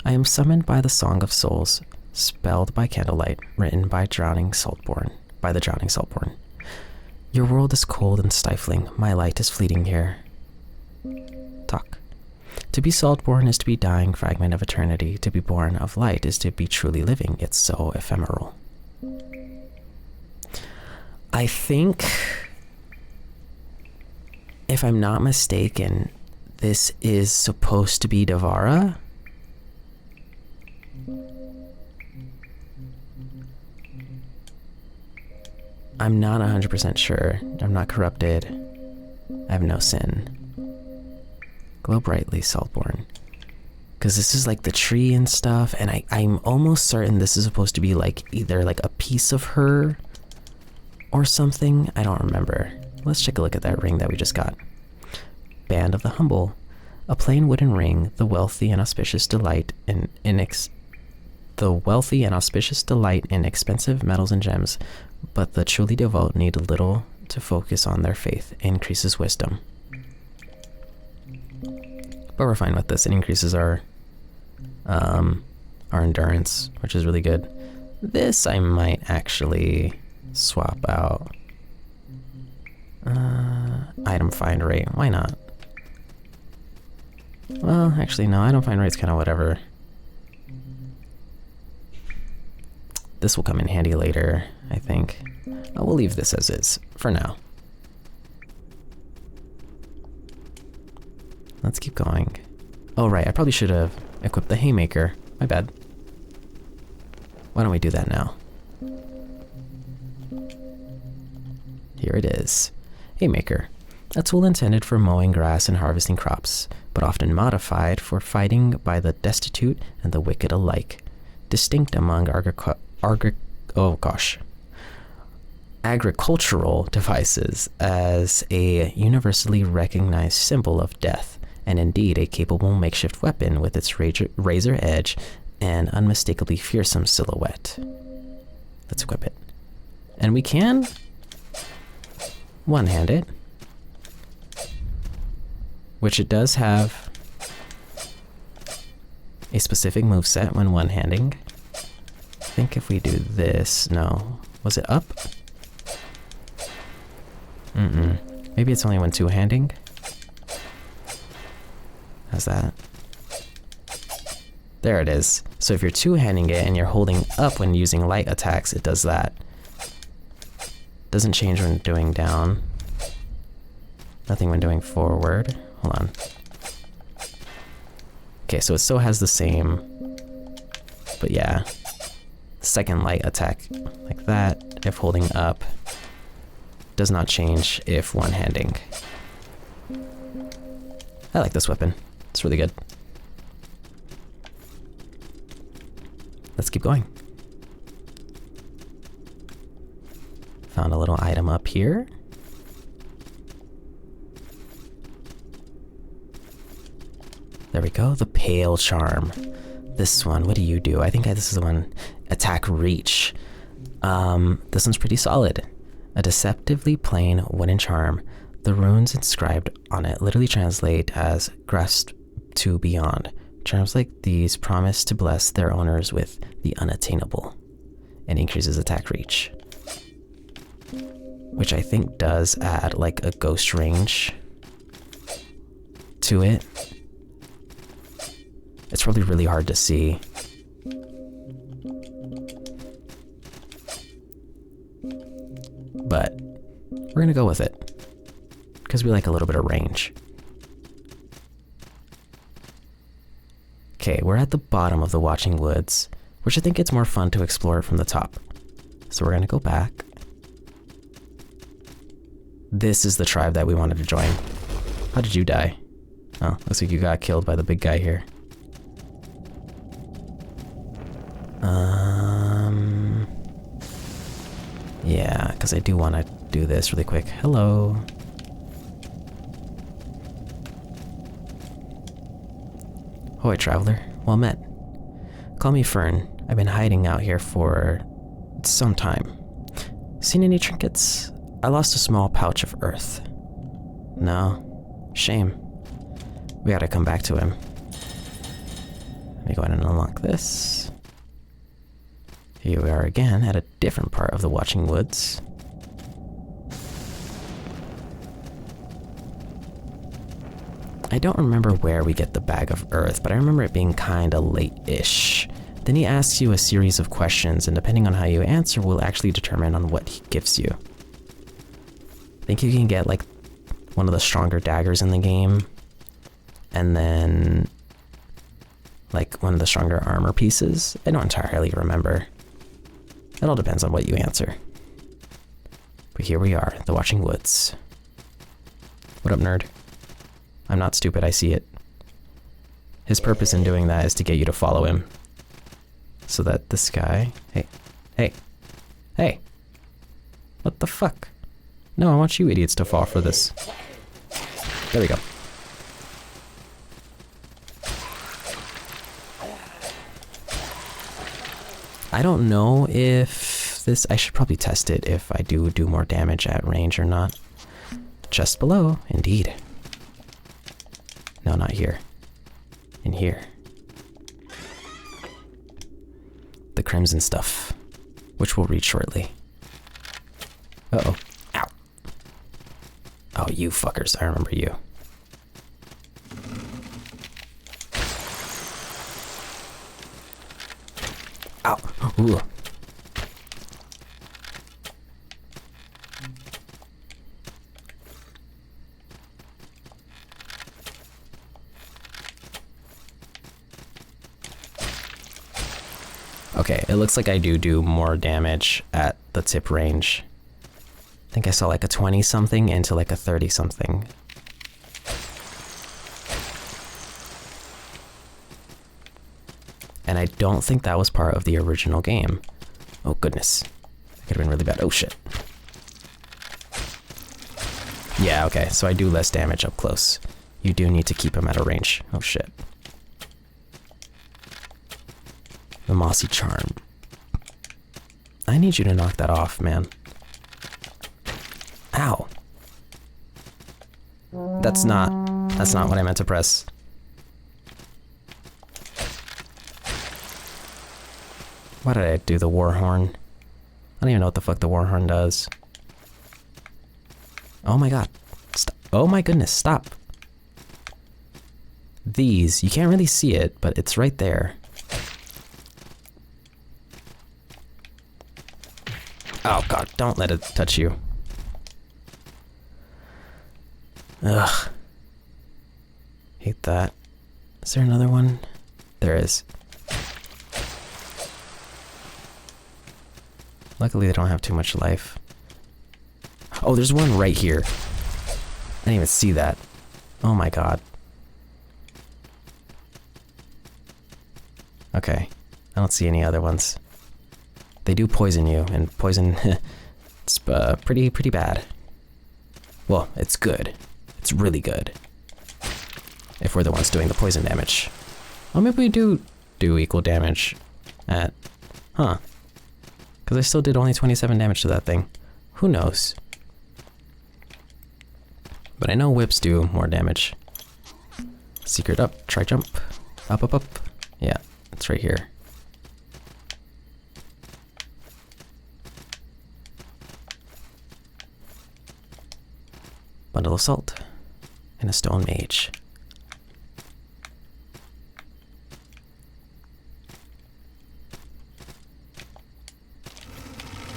I am summoned by the Song of Souls, spelled by candlelight, written by the drowning Saltborn. Your world is cold and stifling, my light is fleeting here. Talk. To be Saltborn is to be dying fragment of eternity, to be born of light is to be truly living, it's so ephemeral. I think, if I'm not mistaken, this is supposed to be Devara. I'm not 100% sure. I'm not corrupted. I have no sin. Glow brightly, Saltborn. Because this is like the tree and stuff, and I'm almost certain this is supposed to be like either like a piece of her or something. I don't remember. Let's take a look at that ring that we just got. Band of the Humble. A plain wooden ring, the wealthy and auspicious delight in expensive metals and gems, but the truly devout need little to focus on their faith. It increases wisdom. But we're fine with this. It increases our endurance, which is really good. This I might actually swap out. Item find rate. Why not? Well, actually, no. Item find rate's kind of whatever. This will come in handy later, I think. We'll leave this as is for now. Let's keep going. Oh, right. I probably should have equipped the haymaker. My bad. Why don't we do that now? Here it is. Haymaker. A tool intended for mowing grass and harvesting crops, but often modified for fighting by the destitute and the wicked alike. Distinct among agricultural devices as a universally recognized symbol of death, and indeed a capable makeshift weapon with its razor edge and unmistakably fearsome silhouette. Let's equip it. And we can one-hand it, which it does have a specific moveset when one-handing. I think if we do this, no. Was it up? Maybe it's only when two-handing. How's that? There it is. So if you're two-handing it and you're holding up when using light attacks, it does that. Doesn't change when doing down. Nothing when doing forward. Hold on. Okay, so it still has the same, but yeah. Second light attack like that, if holding up, does not change if one-handing. I like this weapon. It's really good. Let's keep going. Found a little item up here. There we go, the Pale Charm. This one, what do you do? I think this is the one, attack reach. This one's pretty solid. A deceptively plain wooden charm. The runes inscribed on it literally translate as grasp to beyond. Charms like these promise to bless their owners with the unattainable and increases attack reach. Which I think does add like a ghost range to it. It's probably really hard to see. But we're gonna go with it because we like a little bit of range. Okay, we're at the bottom of the Watching Woods, which I think it's more fun to explore from the top. So we're gonna go back. This is the tribe that we wanted to join. How did you die? Oh, looks like you got killed by the big guy here. Yeah, because I do want to do this really quick. Hello. Ahoy, traveler. Well met. Call me Fern. I've been hiding out here for some time. Seen any trinkets? I lost a small pouch of earth. No. Shame. We gotta come back to him. Let me go ahead and unlock this. Here we are again at a different part of the Watching Woods. I don't remember where we get the bag of earth, but I remember it being kinda late-ish. Then he asks you a series of questions, and depending on how you answer will actually determine on what he gives you. I think you can get like one of the stronger daggers in the game, and then like one of the stronger armor pieces. I don't entirely remember. It all depends on what you answer. But here we are, the Watching Woods. What up, nerd? I'm not stupid, I see it. His purpose in doing that is to get you to follow him. So that this guy... Hey! What the fuck? No, I want you idiots to fall for this. There we go. I don't know if this... I should probably test it if I do more damage at range or not. Just below, indeed. No, not here. In here. The crimson stuff, which we'll read shortly. Uh-oh. Ow. Oh, you fuckers. I remember you. Ow. Ooh. Okay, it looks like I do more damage at the tip range. I think I saw like a 20-something into like a 30-something. And I don't think that was part of the original game. Oh goodness. That could have been really bad. Oh shit. Yeah, okay, so I do less damage up close. You do need to keep him at a range. Oh shit. The Mossy Charm. I need you to knock that off, man. Ow. That's not what I meant to press. Why did I do the war horn? I don't even know what the fuck the war horn does. Oh my god. Stop. Oh my goodness, stop. These, you can't really see it, but it's right there. Oh god, don't let it touch you. Ugh. Hate that. Is there another one? There is. Luckily they don't have too much life. Oh, there's one right here. I didn't even see that. Oh my god. Okay. I don't see any other ones. They do poison you, and poison, it's pretty bad. Well, it's good. It's really good. If we're the ones doing the poison damage. Oh, maybe we do equal damage at... Huh. Because I still did only 27 damage to that thing. Who knows? But I know whips do more damage. Secret up, try jump. Up, up, up. Yeah, it's right here. Bundle of salt. And a stone mage.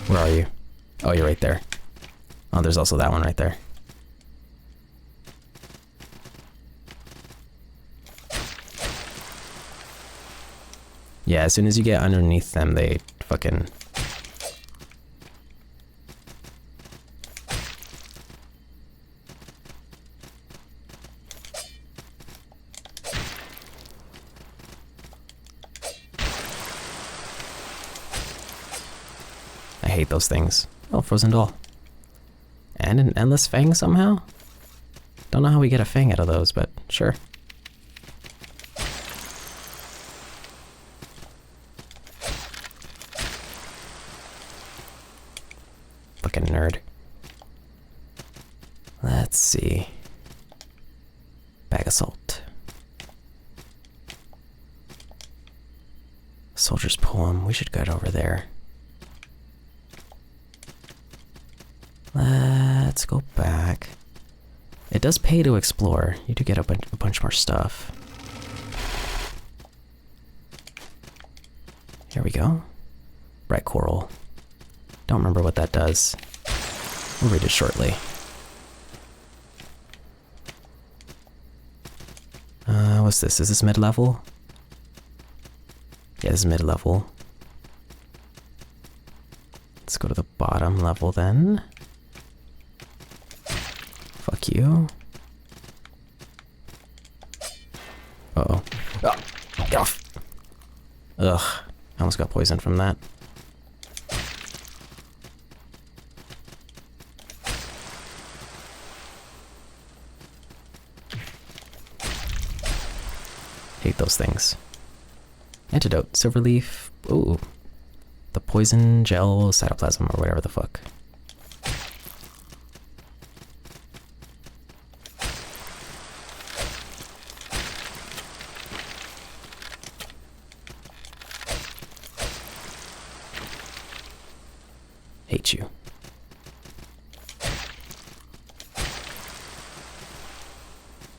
Where are you? Oh, you're right there. Oh, there's also that one right there. Yeah, as soon as you get underneath them, they fucking... I hate those things. Oh, frozen doll. And an endless fang somehow? Don't know how we get a fang out of those, but sure. Fucking nerd. Let's see. Bag of salt. Soldier's poem. We should get over there. Let's go back. It does pay to explore. You do get a bunch more stuff. Here we go. Bright coral. Don't remember what that does. We'll read it shortly. What's this? Is this mid-level? Yeah, this is mid-level. Let's go to the bottom level then. Fuck you. Uh-oh. Oh, get off! Ugh, I almost got poisoned from that. Hate those things. Antidote, silver leaf. Ooh. The poison gel cytoplasm or whatever the fuck. Hate you.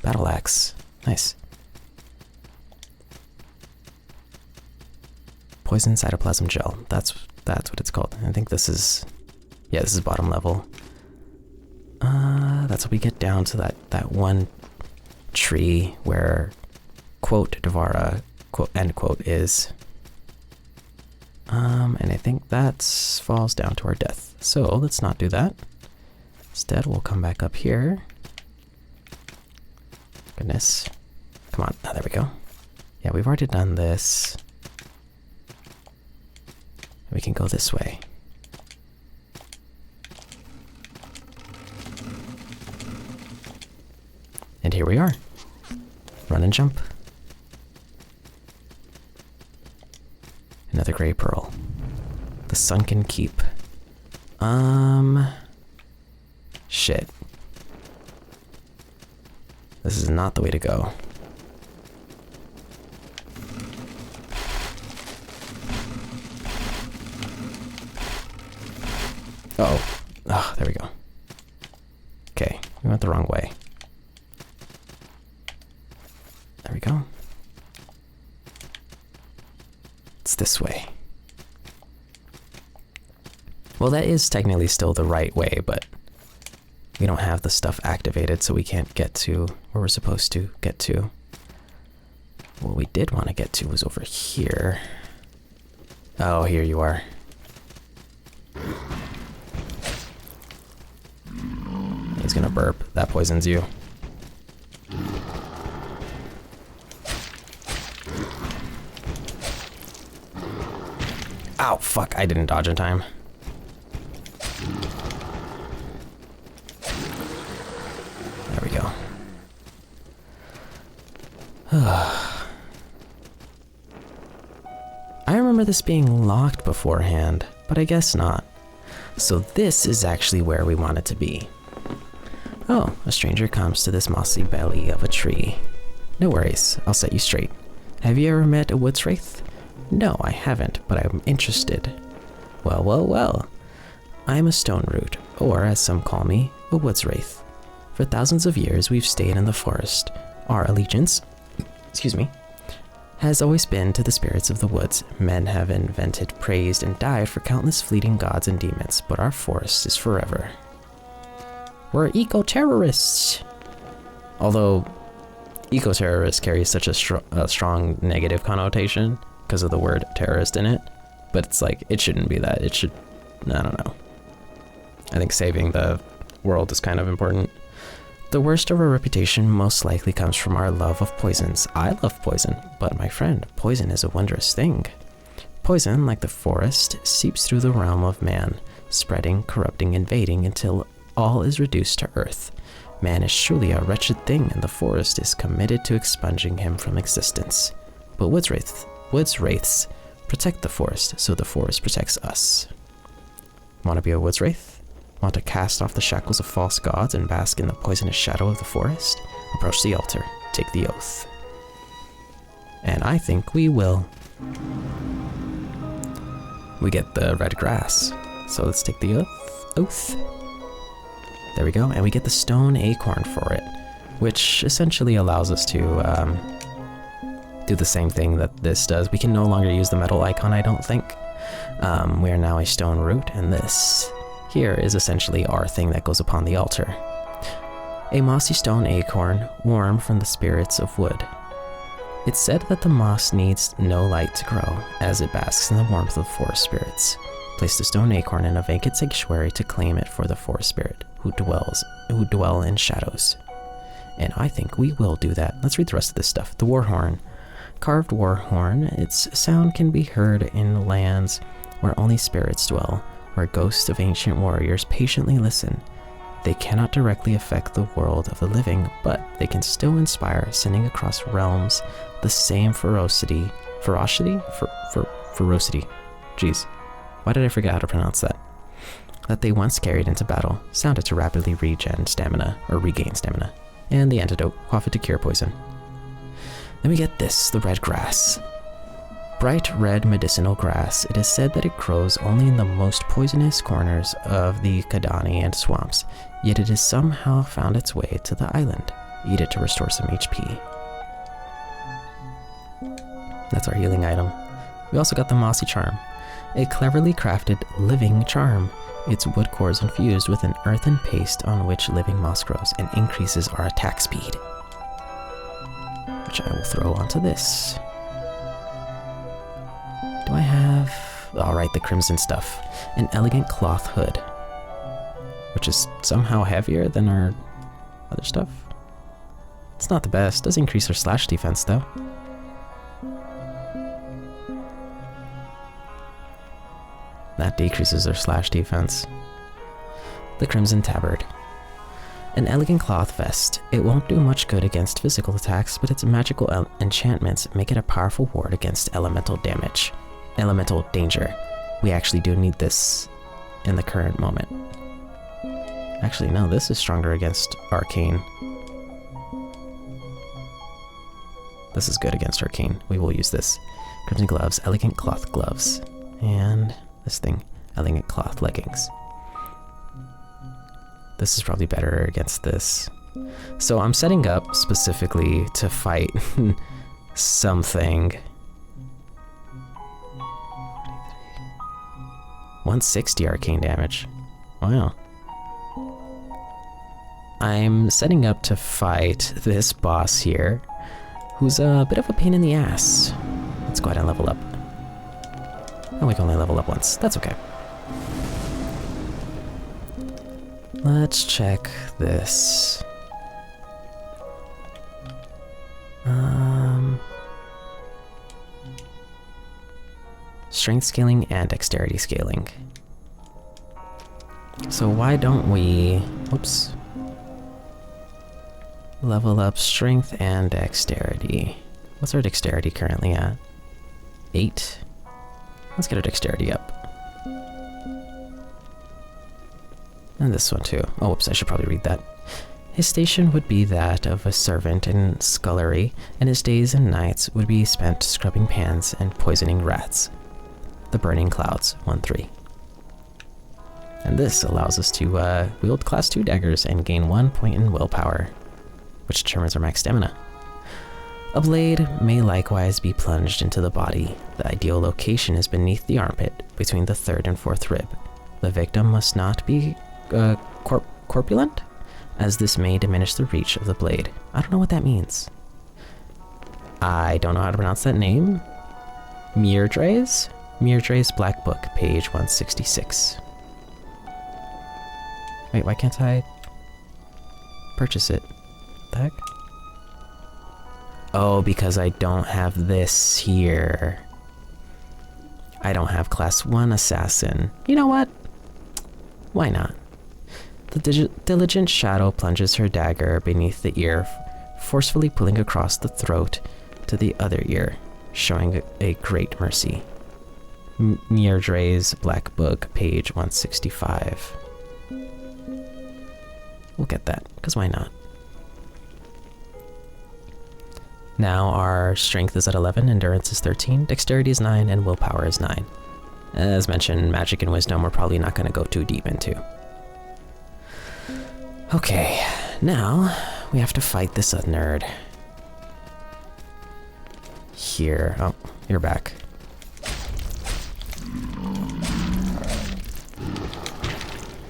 Battle axe. Nice. Poison cytoplasm gel. That's what it's called. I think this is... Yeah, this is bottom level. That's what we get down to that one tree where quote Devara quote end quote is. And I think that falls down to our death. So let's not do that. Instead, we'll come back up here. Goodness. Come on. Oh, there we go. Yeah, we've already done this. We can go this way. And here we are. Run and jump. Another gray pearl. The sunken keep. Shit. This is not the way to go. Oh, there we go. Okay, we went the wrong way. There we go. It's this way. Well, that is technically still the right way, but we don't have the stuff activated, so we can't get to where we're supposed to get to. What we did want to get to was over here. Oh, here you are. He's gonna burp. That poisons you. Ow, fuck, I didn't dodge in time. There we go. I remember this being locked beforehand, but I guess not. So this is actually where we want it to be. Oh, a stranger comes to this mossy belly of a tree. No worries, I'll set you straight. Have you ever met a woods wraith? No, I haven't, but I'm interested. Well, well, well. I'm a stone root, or as some call me, a woods wraith. For thousands of years, we've stayed in the forest. Our allegiance, has always been to the spirits of the woods. Men have invented, praised, and died for countless fleeting gods and demons, but our forest is forever. We're eco-terrorists! Although, eco-terrorist carries such a strong negative connotation because of the word terrorist in it, but it's like, it shouldn't be that. It should, I don't know. I think saving the world is kind of important. The worst of our reputation most likely comes from our love of poisons. I love poison, but my friend, poison is a wondrous thing. Poison, like the forest, seeps through the realm of man, spreading, corrupting, invading until all is reduced to earth. Man is truly a wretched thing, and the forest is committed to expunging him from existence. But woods wraiths protect the forest, so the forest protects us. Want to be a woods wraith? Want to cast off the shackles of false gods and bask in the poisonous shadow of the forest? Approach the altar, take the oath. And I think we will. We get the red grass, so let's take the oath. There we go, and we get the stone acorn for it, which essentially allows us to do the same thing that this does. We can no longer use the metal icon, I don't think. We are now a stone root, and this here is essentially our thing that goes upon the altar. A mossy stone acorn, warm from the spirits of wood. It's said that the moss needs no light to grow, as it basks in the warmth of forest spirits. Place the stone acorn in a vacant sanctuary to claim it for the forest spirit who dwell in shadows. And I think we will do that. Let's read the rest of this stuff. The war horn. Carved war horn, its sound can be heard in lands where only spirits dwell, where ghosts of ancient warriors patiently listen. They cannot directly affect the world of the living, but they can still inspire, sending across realms the same ferocity. Jeez, why did I forget how to pronounce that? That they once carried into battle, sounded to rapidly regain stamina, and the antidote, quaff it to cure poison. Then we get this, the red grass. Bright red medicinal grass, it is said that it grows only in the most poisonous corners of the Kadani and swamps, yet it has somehow found its way to the island. Eat it to restore some HP. That's our healing item. We also got the mossy charm, a cleverly crafted living charm. Its wood core is infused with an earthen paste on which living moss grows and increases our attack speed, which I will throw onto this. Do I have... Alright, the crimson stuff. An elegant cloth hood, which is somehow heavier than our other stuff. It's not the best. Does increase our slash defense, though. That decreases our slash defense. The crimson tabard. An elegant cloth vest. It won't do much good against physical attacks, but its magical enchantments make it a powerful ward against elemental danger. We actually do need this in the current moment. Actually, no, this is stronger against arcane. This is good against arcane. We will use this. Crimson gloves, elegant cloth gloves. And this thing, elegant cloth leggings. This is probably better against this. So I'm setting up specifically to fight something. 160 arcane damage. Wow. I'm setting up to fight this boss here, who's a bit of a pain in the ass. Let's go ahead and level up. Oh, we can only level up once. That's okay. Let's check this. Strength scaling and dexterity scaling. So why don't we... Whoops. level up strength and dexterity. What's our dexterity currently at? 8. Let's get our dexterity up. And this one too. Oh, whoops, I should probably read that. His station would be that of a servant in scullery, and his days and nights would be spent scrubbing pans and poisoning rats. The Burning Clouds, 1-3. And this allows us to wield class 2 daggers and gain 1 point in willpower, which determines our max stamina. A blade may likewise be plunged into the body. The ideal location is beneath the armpit, between the 3rd and 4th rib. The victim must not be corpulent, as this may diminish the reach of the blade. I don't know what that means. I don't know how to pronounce that name. Mirdres? Mirdres Black Book, page 166. Wait, why can't I purchase it? What the heck? Oh, because I don't have this here. I don't have class 1 assassin. You know what? Why not? The diligent shadow plunges her dagger beneath the ear, forcefully pulling across the throat to the other ear, showing a great mercy. Mirdre's Black Book, page 165. We'll get that, because why not? Now our strength is at 11, endurance is 13, dexterity is 9, and willpower is 9. As mentioned, magic and wisdom we're probably not going to go too deep into. Okay, now we have to fight this nerd. Here. Oh, you're back.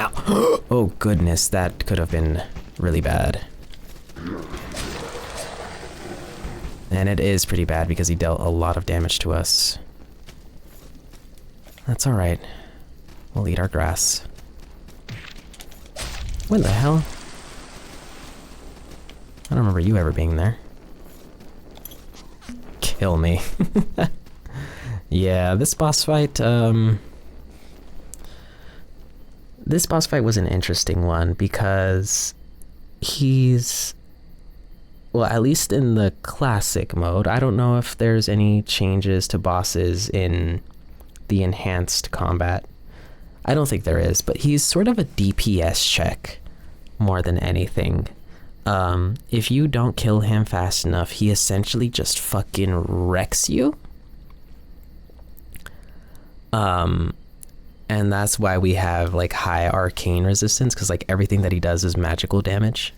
Ow. Oh goodness, that could have been really bad. And it is pretty bad because he dealt a lot of damage to us. That's alright. We'll eat our grass. What the hell? I don't remember you ever being there. Kill me. Yeah, this boss fight, this boss fight was an interesting one because he's... Well, at least in the classic mode. I don't know if there's any changes to bosses in the enhanced combat. I don't think there is, but he's sort of a DPS check more than anything. If you don't kill him fast enough, he essentially just fucking wrecks you. And that's why we have like high arcane resistance, because like everything that he does is magical damage.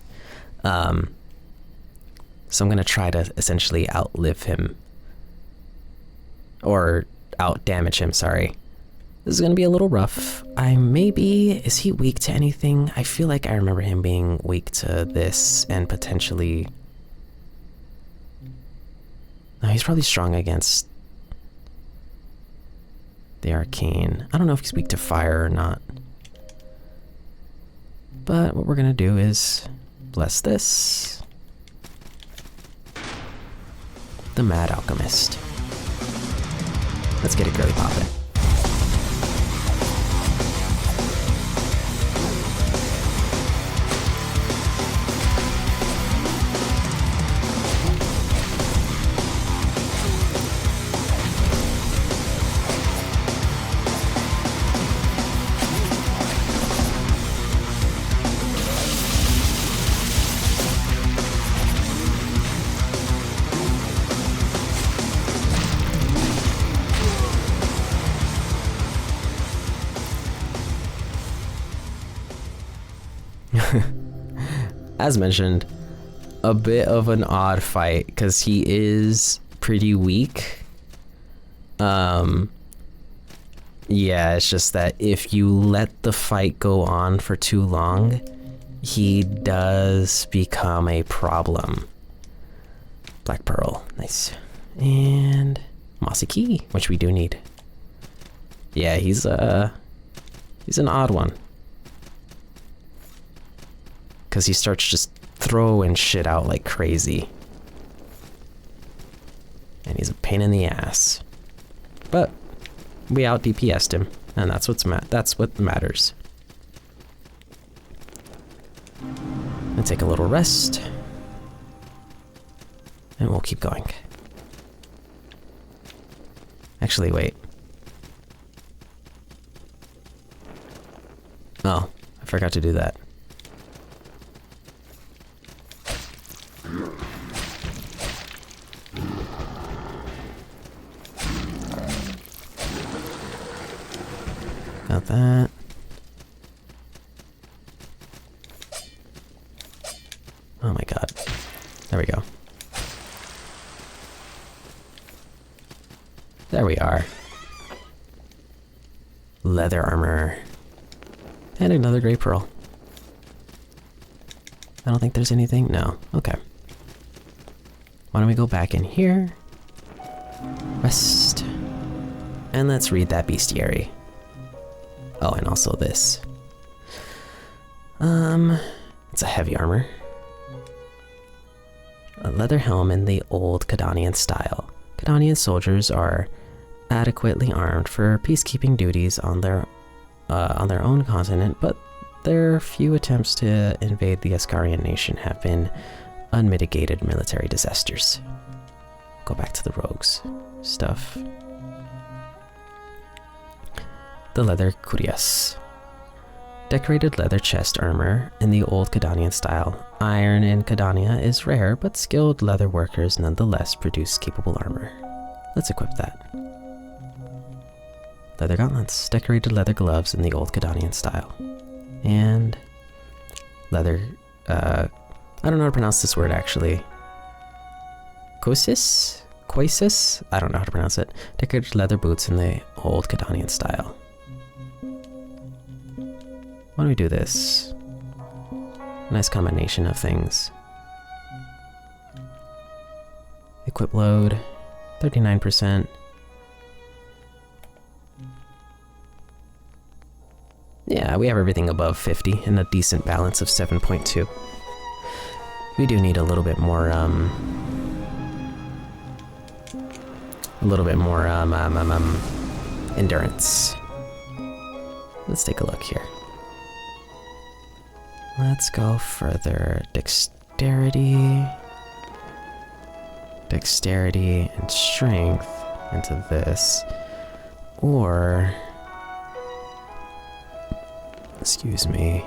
So I'm gonna try to essentially outlive him. Or out-damage him, sorry. This is gonna be a little rough. Is he weak to anything? I feel like I remember him being weak to this and potentially... No, he's probably strong against the arcane. I don't know if he's weak to fire or not. But what we're gonna do is bless this. The Mad Alchemist. Let's get it girly poppin'. As mentioned, a bit of an odd fight because he is pretty weak. Yeah, it's just that if you let the fight go on for too long, he does become a problem. Black Pearl, nice. And Mossy Key, which we do need. Yeah, he's an odd one. Because he starts just throwing shit out like crazy. And he's a pain in the ass. But we out DPS'd him, and that's what matters. And take a little rest. And we'll keep going. Actually, wait. Oh, I forgot to do that. Got that. Oh my god. There we go. There we are. Leather armor. And another gray pearl. I don't think there's anything. No. Okay. Why don't we go back in here? Rest. And let's read that bestiary. Oh, and also this. It's a heavy armor. A leather helm in the old Kadanian style. Kadanian soldiers are adequately armed for peacekeeping duties on their own continent, but their few attempts to invade the Ascarian nation have been unmitigated military disasters. Go back to the rogues stuff. The leather cuirass. Decorated leather chest armor in the old Kadanian style. Iron in Kadania is rare, but skilled leather workers nonetheless produce capable armor. Let's equip that. Leather gauntlets. Decorated leather gloves in the old Kadanian style. And leather, I don't know how to pronounce this word actually. Kosis? Quasis? I don't know how to pronounce it. Decorated leather boots in the old Kadanian style. Why don't we do this? Nice combination of things. Equip load, 39%. Yeah, we have everything above 50 and a decent balance of 7.2. We do need a little bit more, endurance. Let's take a look here. Let's go further. Dexterity. Dexterity and strength into this. Or... excuse me.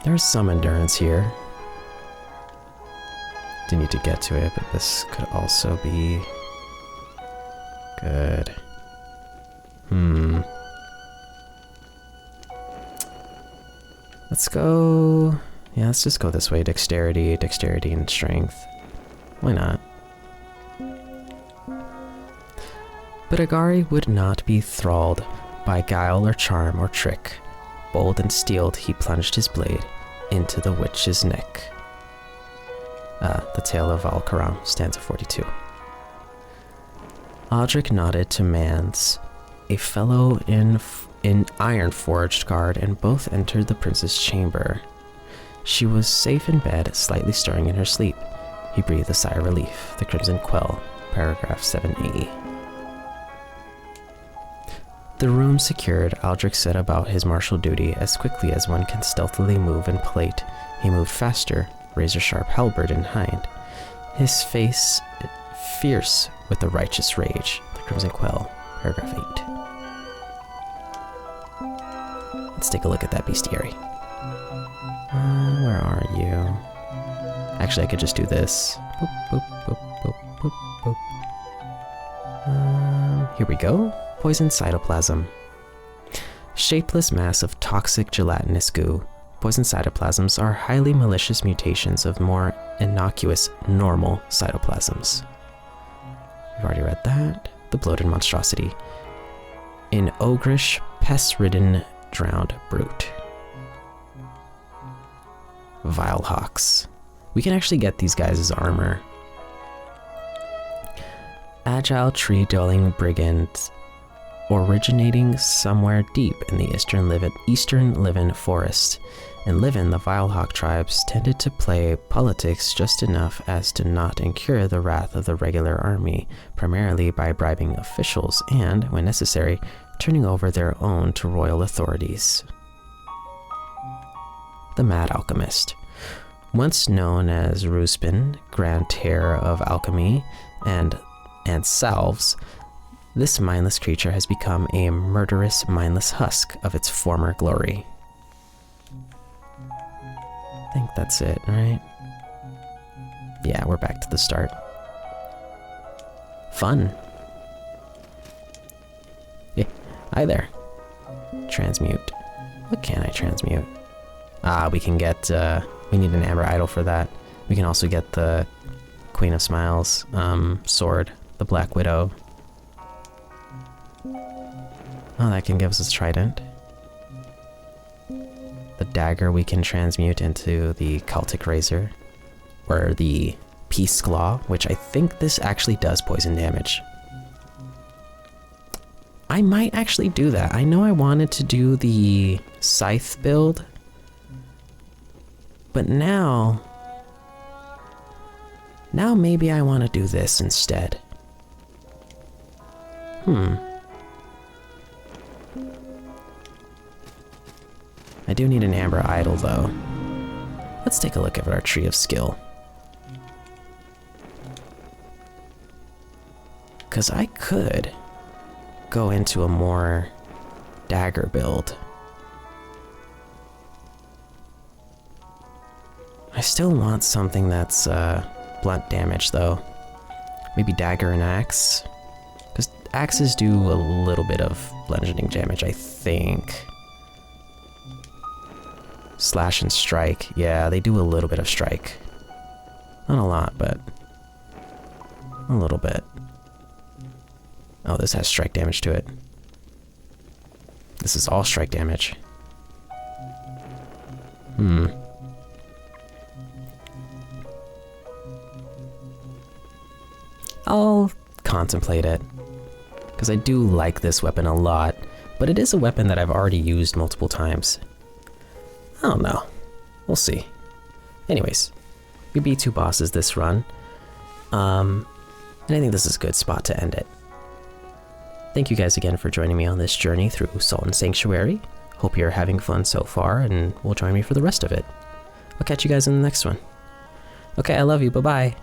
There's some endurance here. Do need to get to it, but this could also be good. Let's go... yeah, let's just go this way. Dexterity, dexterity, and strength. Why not? But Agari would not be thralled by guile or charm or trick. Bold and steeled, he plunged his blade into the witch's neck. The Tale of Al-Karam, stanza 42. Aldrich nodded to Mans, a fellow in iron-forged guard, and both entered the prince's chamber. She was safe in bed, slightly stirring in her sleep. He breathed a sigh of relief. The Crimson Quell, paragraph 780. The room secured, Aldrich set about his martial duty as quickly as one can stealthily move and plate. He moved faster, razor-sharp halberd in hand, his face fierce with a righteous rage. The Crimson Quell, paragraph 8. Let's take a look at that bestiary. Where are you? Actually, I could just do this. Boop, boop, boop, boop, boop, boop. Here we go. Poison cytoplasm. Shapeless mass of toxic gelatinous goo. Poison cytoplasms are highly malicious mutations of more innocuous normal cytoplasms. We've already read that. The bloated monstrosity. An ogreish, pest-ridden, drowned brute. Vile hawks. We can actually get these guys as armor. Agile tree-dwelling brigands originating somewhere deep in the eastern Livin forest. In Livin, the Vilehawk tribes tended to play politics just enough as to not incur the wrath of the regular army, primarily by bribing officials and, when necessary, turning over their own to royal authorities. The Mad Alchemist. Once known as Ruspin, Grantaire of Alchemy and salves, this mindless creature has become a murderous, mindless husk of its former glory. I think that's it, right? Yeah, we're back to the start. Fun. Yeah, hi there. Transmute. What can I transmute? Ah, we can get, we need an Amber Idol for that. We can also get the Queen of Smiles, sword, the Black Widow. Oh, that can give us a trident. The dagger we can transmute into the Celtic Razor, or the Peace Claw, which I think this actually does poison damage. I might actually do that. I know I wanted to do the Scythe build, but now maybe I want to do this instead. I do need an Amber Idol though. Let's take a look at our tree of skill. Because I could go into a more dagger build. I still want something that's blunt damage though. Maybe dagger and axe. Because axes do a little bit of bludgeoning damage, I think. Slash and strike. Yeah, they do a little bit of strike. Not a lot, but a little bit. Oh, this has strike damage to it. This is all strike damage. I'll contemplate it. Because I do like this weapon a lot, but it is a weapon that I've already used multiple times. I don't know. We'll see. Anyways, we beat 2 bosses this run. And I think this is a good spot to end it. Thank you guys again for joining me on this journey through Sultan Sanctuary. Hope you're having fun so far and will join me for the rest of it. I'll catch you guys in the next one. Okay, I love you. Bye-bye.